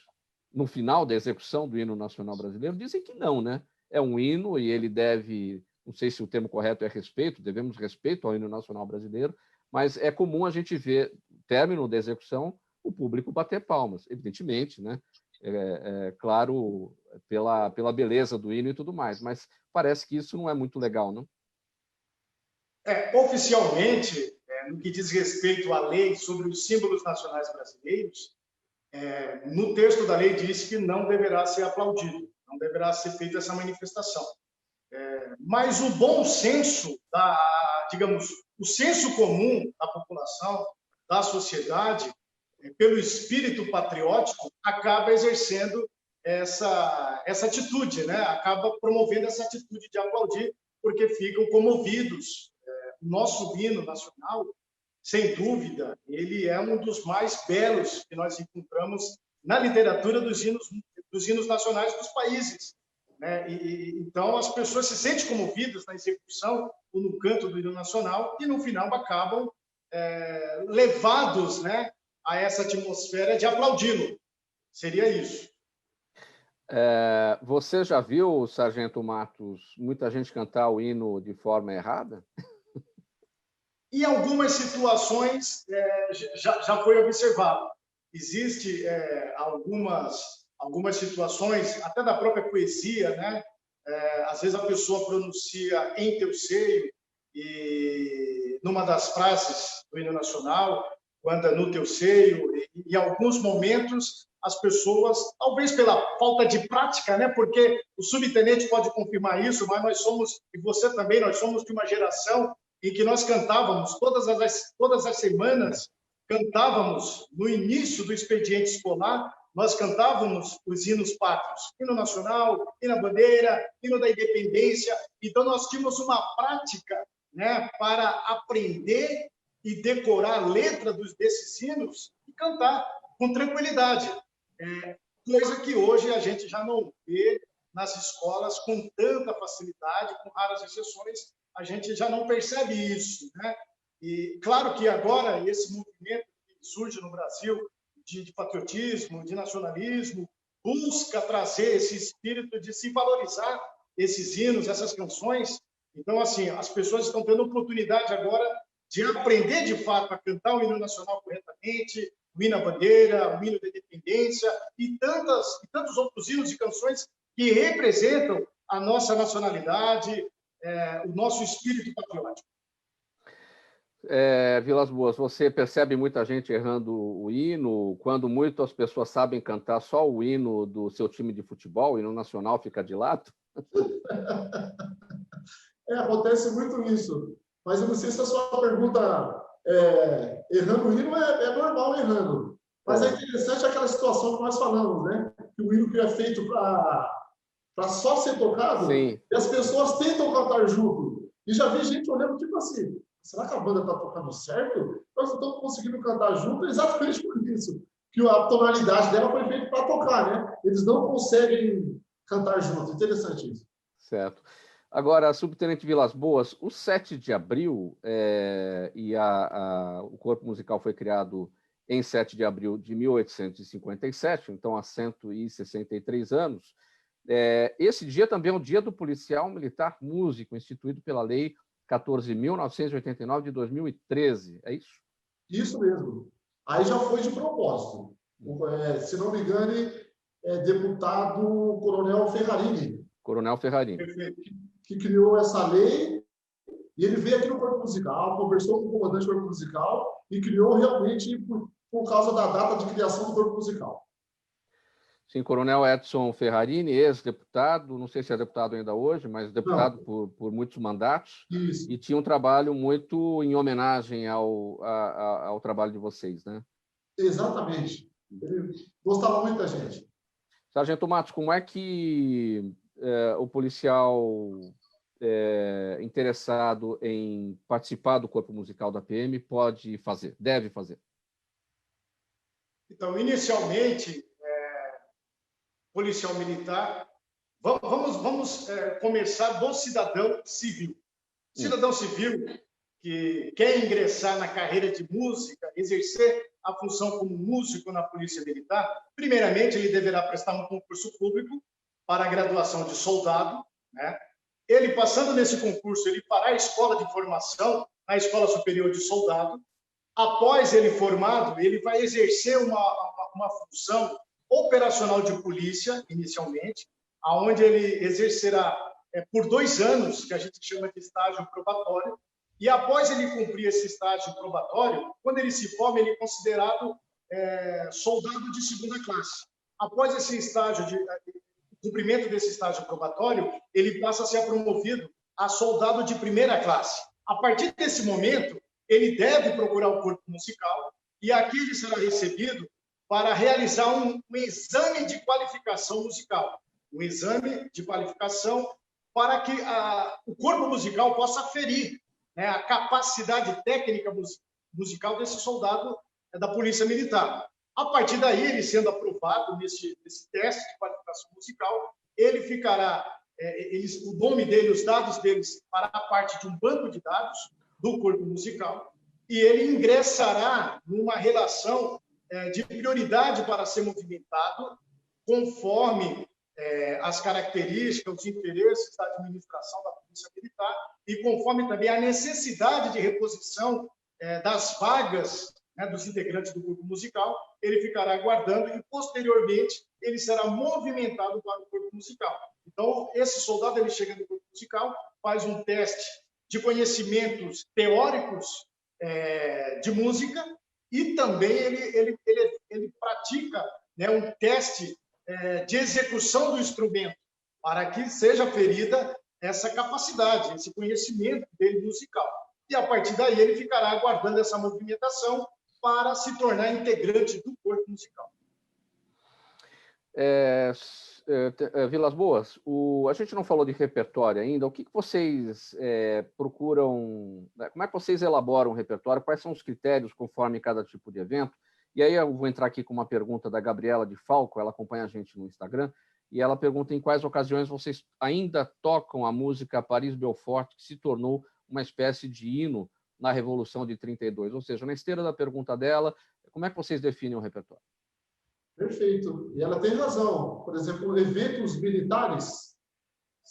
no final da execução do hino nacional brasileiro? Dizem que não, né? É um hino e ele deve, não sei se o termo correto é respeito, devemos respeito ao hino nacional brasileiro, mas é comum a gente ver, término da execução, o público bater palmas, evidentemente, né? Claro, pela beleza do hino e tudo mais, mas parece que isso não é muito legal, não? Oficialmente, no que diz respeito à lei sobre os símbolos nacionais brasileiros, no texto da lei diz que não deverá ser aplaudido, não deverá ser feita essa manifestação. Mas o bom senso, digamos, o senso comum da população, da sociedade, pelo espírito patriótico, acaba exercendo essa atitude, né? Acaba promovendo essa atitude de aplaudir, porque ficam comovidos. O nosso hino nacional, sem dúvida, ele é um dos mais belos que nós encontramos na literatura dos hinos nacionais dos países, né? Então, as pessoas se sentem comovidas na execução ou no canto do hino nacional e, no final, acabam levados, né, a essa atmosfera de aplaudi-lo. Seria isso. Você já viu, Sargento Matos, muita gente cantar o hino de forma errada? Em algumas situações, já foi observado. Existem algumas situações, até da própria poesia, né? Às vezes a pessoa pronuncia em teu seio, e numa das frases do hino nacional, quando é no teu seio, e em alguns momentos as pessoas, talvez pela falta de prática, né? Porque o subtenente pode confirmar isso, mas nós somos, e você também, nós somos de uma geração em que nós cantávamos todas as semanas, cantávamos no início do expediente escolar, nós cantávamos os hinos pátrios, hino nacional, hino à bandeira, hino da independência. Então nós tínhamos uma prática, né, para aprender e decorar a letra desses hinos e cantar com tranquilidade, coisa que hoje a gente já não vê nas escolas com tanta facilidade, com raras exceções, a gente já não percebe isso, né? E claro que agora esse movimento que surge no Brasil de patriotismo, de nacionalismo, busca trazer esse espírito de se valorizar esses hinos, essas canções. Então, assim, as pessoas estão tendo oportunidade agora de aprender de fato a cantar o hino nacional corretamente, o hino à bandeira, o hino da independência e tantos outros hinos e canções que representam a nossa nacionalidade, o nosso espírito patriótico. Vilas Boas, você percebe muita gente errando o hino, quando muitas pessoas sabem cantar só o hino do seu time de futebol, o hino nacional fica de lado? Acontece muito isso. Mas eu não sei se a sua pergunta errando o hino é normal errando. Mas é interessante aquela situação que nós falamos, né? Que o hino que é feito para só ser tocado, sim, e as pessoas tentam cantar junto. E já vi gente olhando tipo assim, será que a banda está tocando certo? Nós não estamos conseguindo cantar junto exatamente por isso. Que a tonalidade dela foi feita para tocar, né? Eles não conseguem cantar junto. Interessante isso. Certo. Agora, subtenente Vilas Boas, o 7 de abril, o Corpo Musical foi criado em 7 de abril de 1857, então há 163 anos. Esse dia também é o Dia do Policial Militar Músico, instituído pela Lei 14.989 de 2013, é isso? Isso mesmo. Aí já foi de propósito. Se não me engano, deputado Coronel Ferrarini. Coronel Ferrarini. Que criou essa lei, e ele veio aqui no Corpo Musical, conversou com o comandante do Corpo Musical e criou realmente por causa da data de criação do Corpo Musical. Sim, Coronel Edson Ferrarini, ex-deputado, não sei se é deputado ainda hoje, mas deputado por muitos mandatos. Isso. E tinha um trabalho muito em homenagem ao trabalho de vocês, né? Exatamente. Ele gostava muito da gente. Sargento Matos, como é que o policial interessado em participar do Corpo Musical da PM pode fazer, deve fazer? Então, inicialmente, policial militar, vamos começar do cidadão civil. Cidadão civil que quer ingressar na carreira de música, exercer a função como músico na Polícia Militar, primeiramente ele deverá prestar um concurso público para a graduação de soldado, né? Ele, passando nesse concurso, ele fará a escola de formação na Escola Superior de Soldado. Após ele formado, ele vai exercer uma função operacional de polícia, inicialmente, onde ele exercerá por 2 anos, que a gente chama de estágio probatório, e após ele cumprir esse estágio probatório, quando ele se forma, ele é considerado soldado de segunda classe. Após esse estágio cumprimento desse estágio probatório, ele passa a ser promovido a soldado de primeira classe. A partir desse momento, ele deve procurar o corpo musical e aqui ele será recebido para realizar um exame de qualificação musical. Um exame de qualificação para que o corpo musical possa aferir, né, a capacidade técnica musical desse soldado da Polícia Militar. A partir daí, ele sendo aprovado nesse teste de qualificação musical, ele ficará, o nome dele, os dados deles, fará parte de um banco de dados do corpo musical e ele ingressará numa relação de prioridade para ser movimentado conforme as características, os interesses da administração da Polícia Militar e conforme também a necessidade de reposição das vagas, né, dos integrantes do grupo musical, ele ficará aguardando e, posteriormente, ele será movimentado para o corpo musical. Então, esse soldado, ele chega no corpo musical, faz um teste de conhecimentos teóricos de música e também ele pratica, né, um teste de execução do instrumento, para que seja ferida essa capacidade, esse conhecimento dele musical. E, a partir daí, ele ficará aguardando essa movimentação para se tornar integrante do corpo musical. Vilas Boas, a gente não falou de repertório ainda. O que vocês procuram? Como é que vocês elaboram o repertório? Quais são os critérios conforme cada tipo de evento? E aí eu vou entrar aqui com uma pergunta da Gabriela de Falco, ela acompanha a gente no Instagram, e ela pergunta em quais ocasiões vocês ainda tocam a música Paris Belfort, que se tornou uma espécie de hino na Revolução de 32. Ou seja, na esteira da pergunta dela, como é que vocês definem o repertório? Perfeito. E ela tem razão. Por exemplo, eventos militares,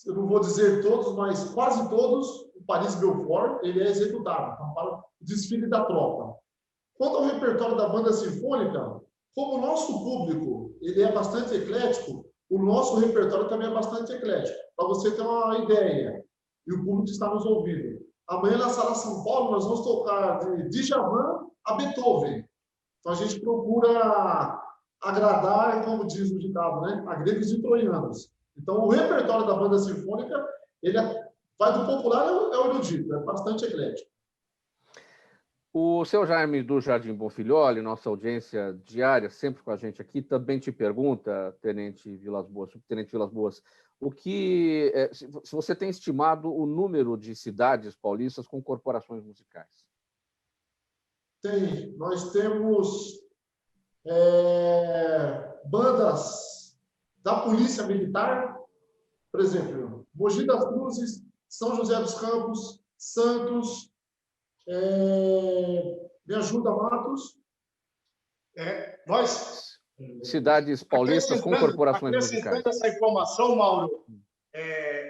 eu não vou dizer todos, mas quase todos, o Paris Belfort, ele é executado. Então, para o desfile da tropa. Quanto ao repertório da banda sinfônica, como o nosso público ele é bastante eclético, o nosso repertório também é bastante eclético. Para você ter uma ideia, e o público está nos ouvindo. Amanhã na Sala São Paulo nós vamos tocar de Djavan a Beethoven. Então a gente procura agradar, como diz o ditado, né? A gregos e troianos. Então o repertório da banda sinfônica ele vai do popular ao erudito, é bastante eclético. O seu Jaime do Jardim Bonfilholi, nossa audiência diária, sempre com a gente aqui, também te pergunta, Tenente Vilas Boas, Subtenente Vilas Boas, se você tem estimado o número de cidades paulistas com corporações musicais? Tem. Nós temos bandas da Polícia Militar, por exemplo, Mogi das Cruzes, São José dos Campos, Santos, me ajuda, Matos. Cidades paulistas com corporações musicais. Acrescentando essa informação, Mauro,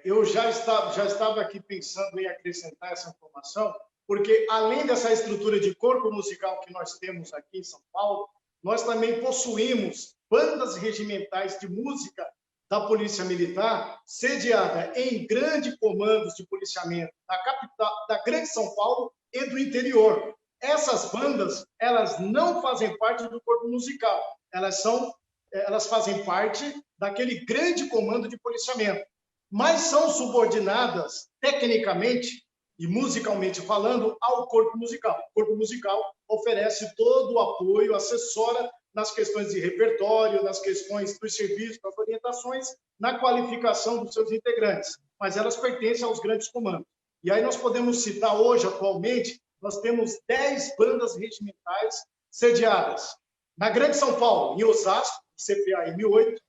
eu já estava aqui pensando em acrescentar essa informação, porque além dessa estrutura de corpo musical que nós temos aqui em São Paulo, nós também possuímos bandas regimentais de música da Polícia Militar, sediada em grandes comandos de policiamento da capital, da Grande São Paulo e do interior. Essas bandas, elas não fazem parte do corpo musical, elas fazem parte daquele grande comando de policiamento, mas são subordinadas tecnicamente e musicalmente falando ao corpo musical. O corpo musical oferece todo o apoio, assessora nas questões de repertório, nas questões dos serviços, das orientações, na qualificação dos seus integrantes, mas elas pertencem aos grandes comandos. E aí nós podemos citar hoje, atualmente, nós temos 10 bandas regimentais sediadas na Grande São Paulo, em Osasco, CPAM 8,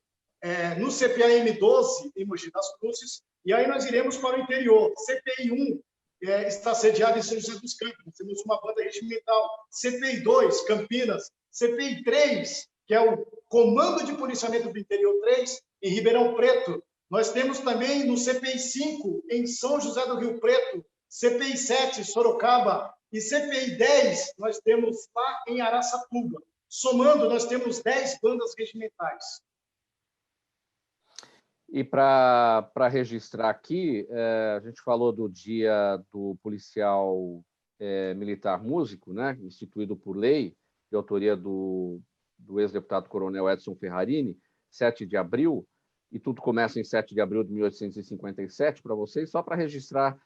no CPAM 12, em Mogi das Cruzes, e aí nós iremos para o interior. CPI 1 está sediada em São José dos Campos, temos uma banda regimental. CPI 2, Campinas. CPI 3, que é o Comando de Policiamento do Interior 3, em Ribeirão Preto. Nós temos também no CPI 5, em São José do Rio Preto, CPI 7, Sorocaba, e CPI 10, nós temos lá em Araçatuba. Somando, nós temos 10 bandas regimentais. E para registrar aqui, a gente falou do Dia do Policial Militar Músico, né, instituído por lei, de autoria do ex-deputado coronel Edson Ferrarini, 7 de abril, e tudo começa em 7 de abril de 1857, para vocês, só para registrar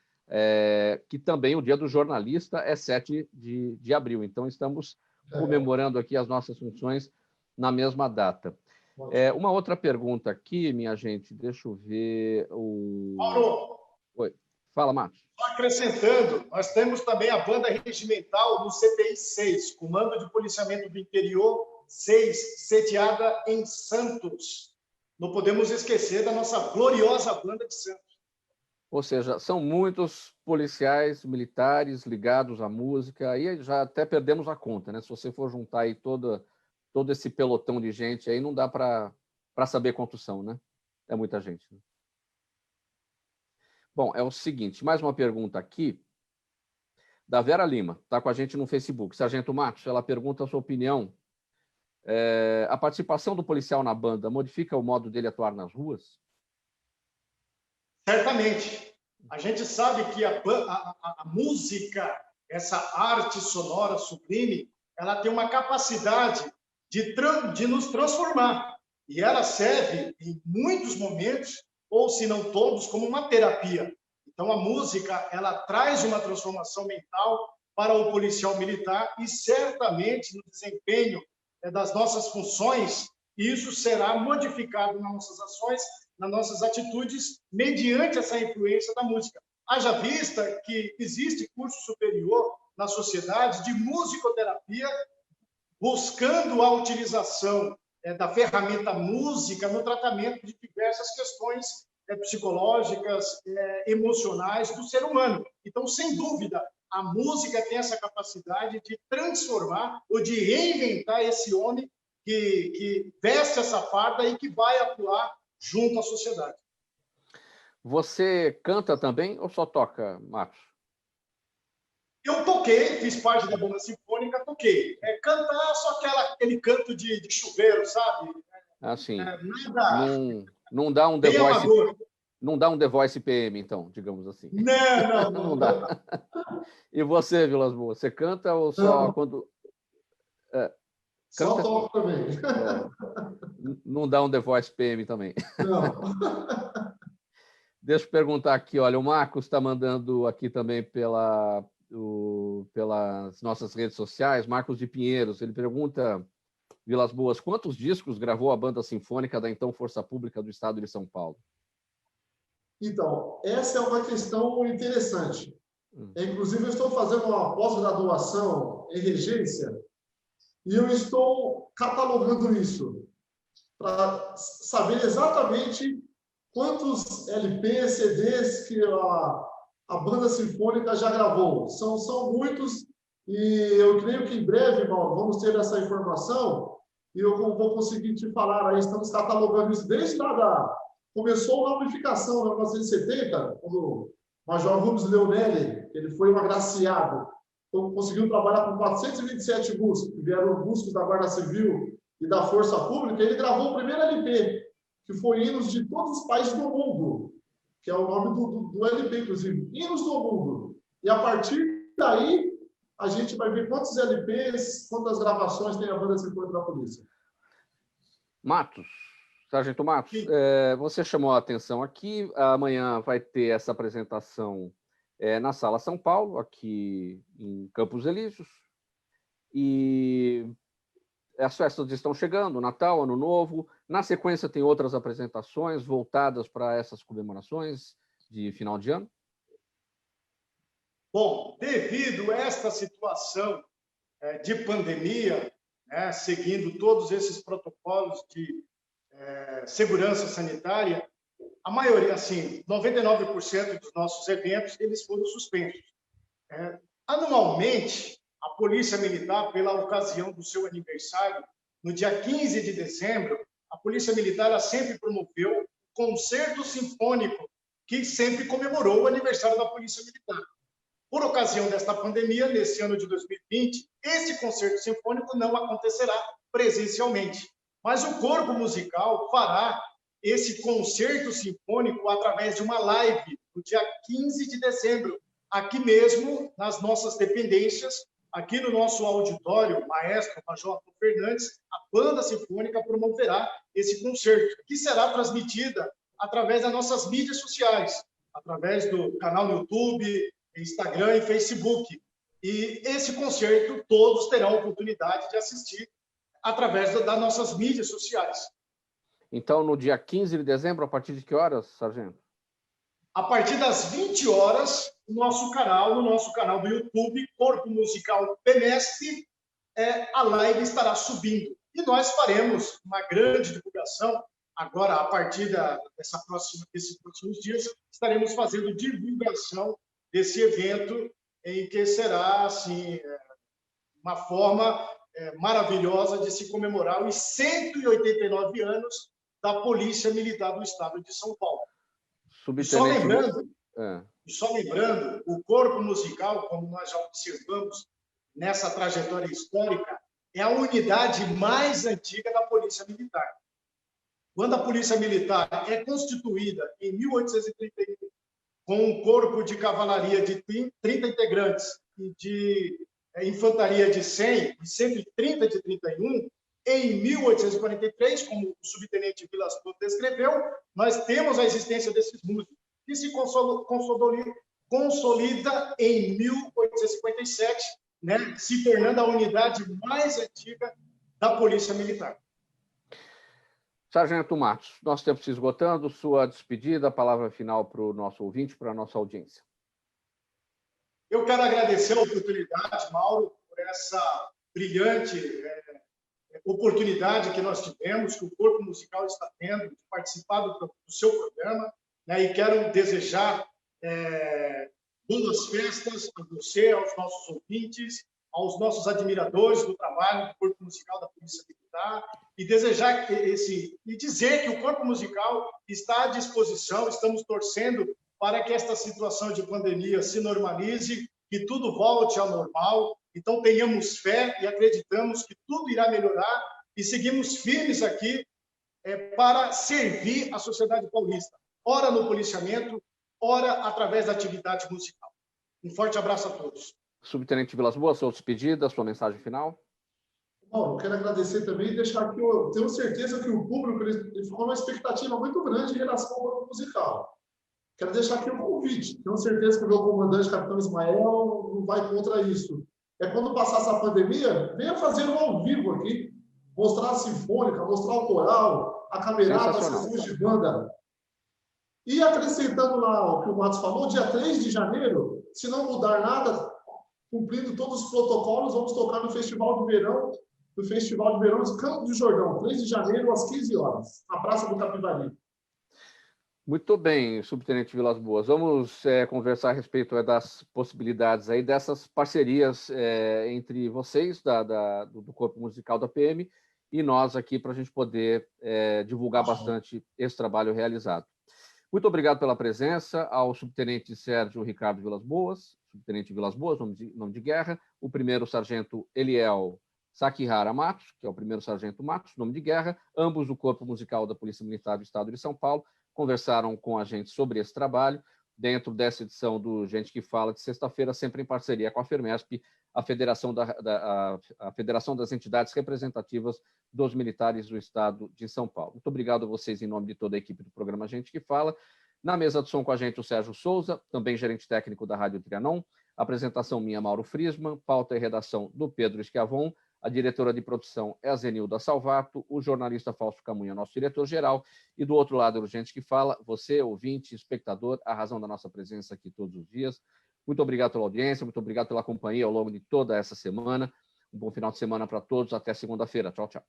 que também o Dia do Jornalista é 7 de abril. Então, estamos comemorando aqui as nossas funções na mesma data. Uma outra pergunta aqui, minha gente, deixa eu ver. Mauro! Oi. Fala, Matos. Acrescentando, nós temos também a banda regimental do CPI 6, Comando de Policiamento do Interior 6, sediada em Santos. Não podemos esquecer da nossa gloriosa banda de Santos. Ou seja, são muitos policiais militares ligados à música, aí já até perdemos a conta, né? Se você for juntar aí todo esse pelotão de gente, aí não dá para saber quantos são, né? É muita gente. Né? Bom, é o seguinte, mais uma pergunta aqui, da Vera Lima, está com a gente no Facebook. Sargento Matos, ela pergunta a sua opinião. A participação do policial na banda modifica o modo dele atuar nas ruas? Certamente. A gente sabe que a música, essa arte sonora sublime, ela tem uma capacidade de nos transformar. E ela serve, em muitos momentos, ou se não todos, como uma terapia. Então, a música, ela traz uma transformação mental para o policial militar e, certamente, no desempenho das nossas funções, isso será modificado nas nossas ações, nas nossas atitudes, mediante essa influência da música. Haja vista que existe curso superior na sociedade de musicoterapia, buscando a utilização da ferramenta música no tratamento de diversas questões psicológicas, emocionais do ser humano. Então, sem dúvida, a música tem essa capacidade de transformar ou de reinventar esse homem que veste essa farda e que vai atuar junto à sociedade. Você canta também ou só toca, Matos? Eu toquei, fiz parte da banda sinfônica, toquei. Cantar só aquele canto de chuveiro, sabe? Assim, nada... não dá um The Voice, não dá um The Voice PM, então, digamos assim. Não dá. E você, Vilas Boas, você canta ou só não. quando... Canta? Só toco também. Não dá um The Voice PM também. Não. Deixa eu perguntar aqui, olha, o Marcos está mandando aqui também pelas nossas redes sociais, Marcos de Pinheiros, ele pergunta, Vilas Boas, quantos discos gravou a banda sinfônica da então Força Pública do Estado de São Paulo? Então, essa é uma questão interessante. Inclusive, eu estou fazendo uma pós-graduação em regência e eu estou catalogando isso para saber exatamente quantos LPs, CDs que a banda sinfônica já gravou. São muitos e eu creio que em breve, Mauro, vamos ter essa informação e eu vou conseguir te falar aí. Estamos catalogando isso desde lá começou a unificação em 1970, quando o Major Rubens Leonelli, ele foi um agraciado, então, conseguiu trabalhar com 427 músicos, que vieram músicos da Guarda Civil e da Força Pública, ele gravou o primeiro LP, que foi Hinos de Todos os Países do Mundo, que é o nome do LP, inclusive, Hinos do Mundo. E a partir daí, a gente vai ver quantos LPs, quantas gravações tem a banda sinfônica da polícia. Matos. Sargento Matos, você chamou a atenção aqui, amanhã vai ter essa apresentação na Sala São Paulo, aqui em Campos Elíseos, e as festas estão chegando, Natal, Ano Novo, na sequência tem outras apresentações voltadas para essas comemorações de final de ano? Bom, devido a esta situação de pandemia, né, seguindo todos esses protocolos de segurança sanitária, a maioria, assim, 99% dos nossos eventos, eles foram suspensos. Anualmente, a Polícia Militar, pela ocasião do seu aniversário, no dia 15 de dezembro, a Polícia Militar ela sempre promoveu um concerto sinfônico que sempre comemorou o aniversário da Polícia Militar. Por ocasião desta pandemia, nesse ano de 2020, esse concerto sinfônico não acontecerá presencialmente. Mas o corpo musical fará esse concerto sinfônico através de uma live no dia 15 de dezembro, aqui mesmo nas nossas dependências, aqui no nosso auditório, Maestro Major Fernandes, a Banda Sinfônica promoverá esse concerto, que será transmitida através das nossas mídias sociais, através do canal no YouTube, Instagram e Facebook. E esse concerto todos terão a oportunidade de assistir através das nossas mídias sociais. Então, no dia 15 de dezembro, a partir de que horas, sargento? A partir das 20 horas, no nosso canal do YouTube, Corpo Musical PMESP, a live estará subindo. E nós faremos uma grande divulgação. Agora, a partir desses próximos dias, estaremos fazendo divulgação desse evento, em que será assim, uma forma maravilhosa de se comemorar os 189 anos da Polícia Militar do Estado de São Paulo. E só lembrando, o corpo musical, como nós já observamos nessa trajetória histórica, é a unidade mais antiga da Polícia Militar. Quando a Polícia Militar é constituída em 1831, com um corpo de cavalaria de 30 integrantes e de infantaria de 100 e 130 de 31, em 1843, como o subtenente Vilas Boas descreveu, nós temos a existência desses músicos, que se consolida em 1857, né, se tornando a unidade mais antiga da Polícia Militar. Sargento Matos, nosso tempo se esgotando, sua despedida, a palavra final para o nosso ouvinte, para a nossa audiência. Eu quero agradecer a oportunidade, Mauro, por essa brilhante oportunidade que nós tivemos, que o Corpo Musical está tendo, de participar do seu programa, né? E quero desejar boas festas a você, aos nossos ouvintes, aos nossos admiradores do trabalho do Corpo Musical da Polícia Militar, e dizer que o Corpo Musical está à disposição, estamos torcendo para que esta situação de pandemia se normalize, que tudo volte ao normal. Então, tenhamos fé e acreditamos que tudo irá melhorar e seguimos firmes aqui para servir a sociedade paulista, ora no policiamento, ora através da atividade musical. Um forte abraço a todos. Subtenente Vilas Boas, sua despedida, sua mensagem final. Bom, eu quero agradecer também e deixar que eu tenho certeza que o público ele ficou numa expectativa muito grande em relação ao corpo musical. Quero deixar aqui um convite. Tenho certeza que o meu comandante, capitão Ismael, não vai contra isso. Quando passar essa pandemia, venha fazer um ao vivo aqui, mostrar a sinfônica, mostrar o coral, a camerata, as sessões de banda. E acrescentando lá o que o Matos falou, dia 3 de janeiro, se não mudar nada, cumprindo todos os protocolos, vamos tocar no Festival de Verão, de Campo do Jordão, 3 de janeiro, às 15 horas, na Praça do Capivari. Muito bem, subtenente Vilas Boas. Vamos conversar a respeito das possibilidades aí dessas parcerias entre vocês do Corpo Musical da PM e nós aqui para a gente poder divulgar bastante esse trabalho realizado. Muito obrigado pela presença ao subtenente Sérgio Ricardo Vilas Boas, subtenente Vilas Boas, nome de guerra, o primeiro sargento Eliel Sakihara Matos, que é o primeiro sargento Matos, nome de guerra, ambos do Corpo Musical da Polícia Militar do Estado de São Paulo, conversaram com a gente sobre esse trabalho, dentro dessa edição do Gente que Fala, de sexta-feira, sempre em parceria com a FERMESP, a Federação das Entidades Representativas dos Militares do Estado de São Paulo. Muito obrigado a vocês em nome de toda a equipe do programa Gente que Fala. Na mesa de som com a gente, o Sérgio Souza, também gerente técnico da Rádio Trianon, apresentação minha, Mauro Friesman, pauta e redação do Pedro Schiavon, a diretora de produção é a Zenilda Salvato, o jornalista Fausto Camunha, nosso diretor-geral, e do outro lado, o Gente que Fala, você, ouvinte, espectador, a razão da nossa presença aqui todos os dias. Muito obrigado pela audiência, muito obrigado pela companhia ao longo de toda essa semana. Um bom final de semana para todos, até segunda-feira. Tchau, tchau.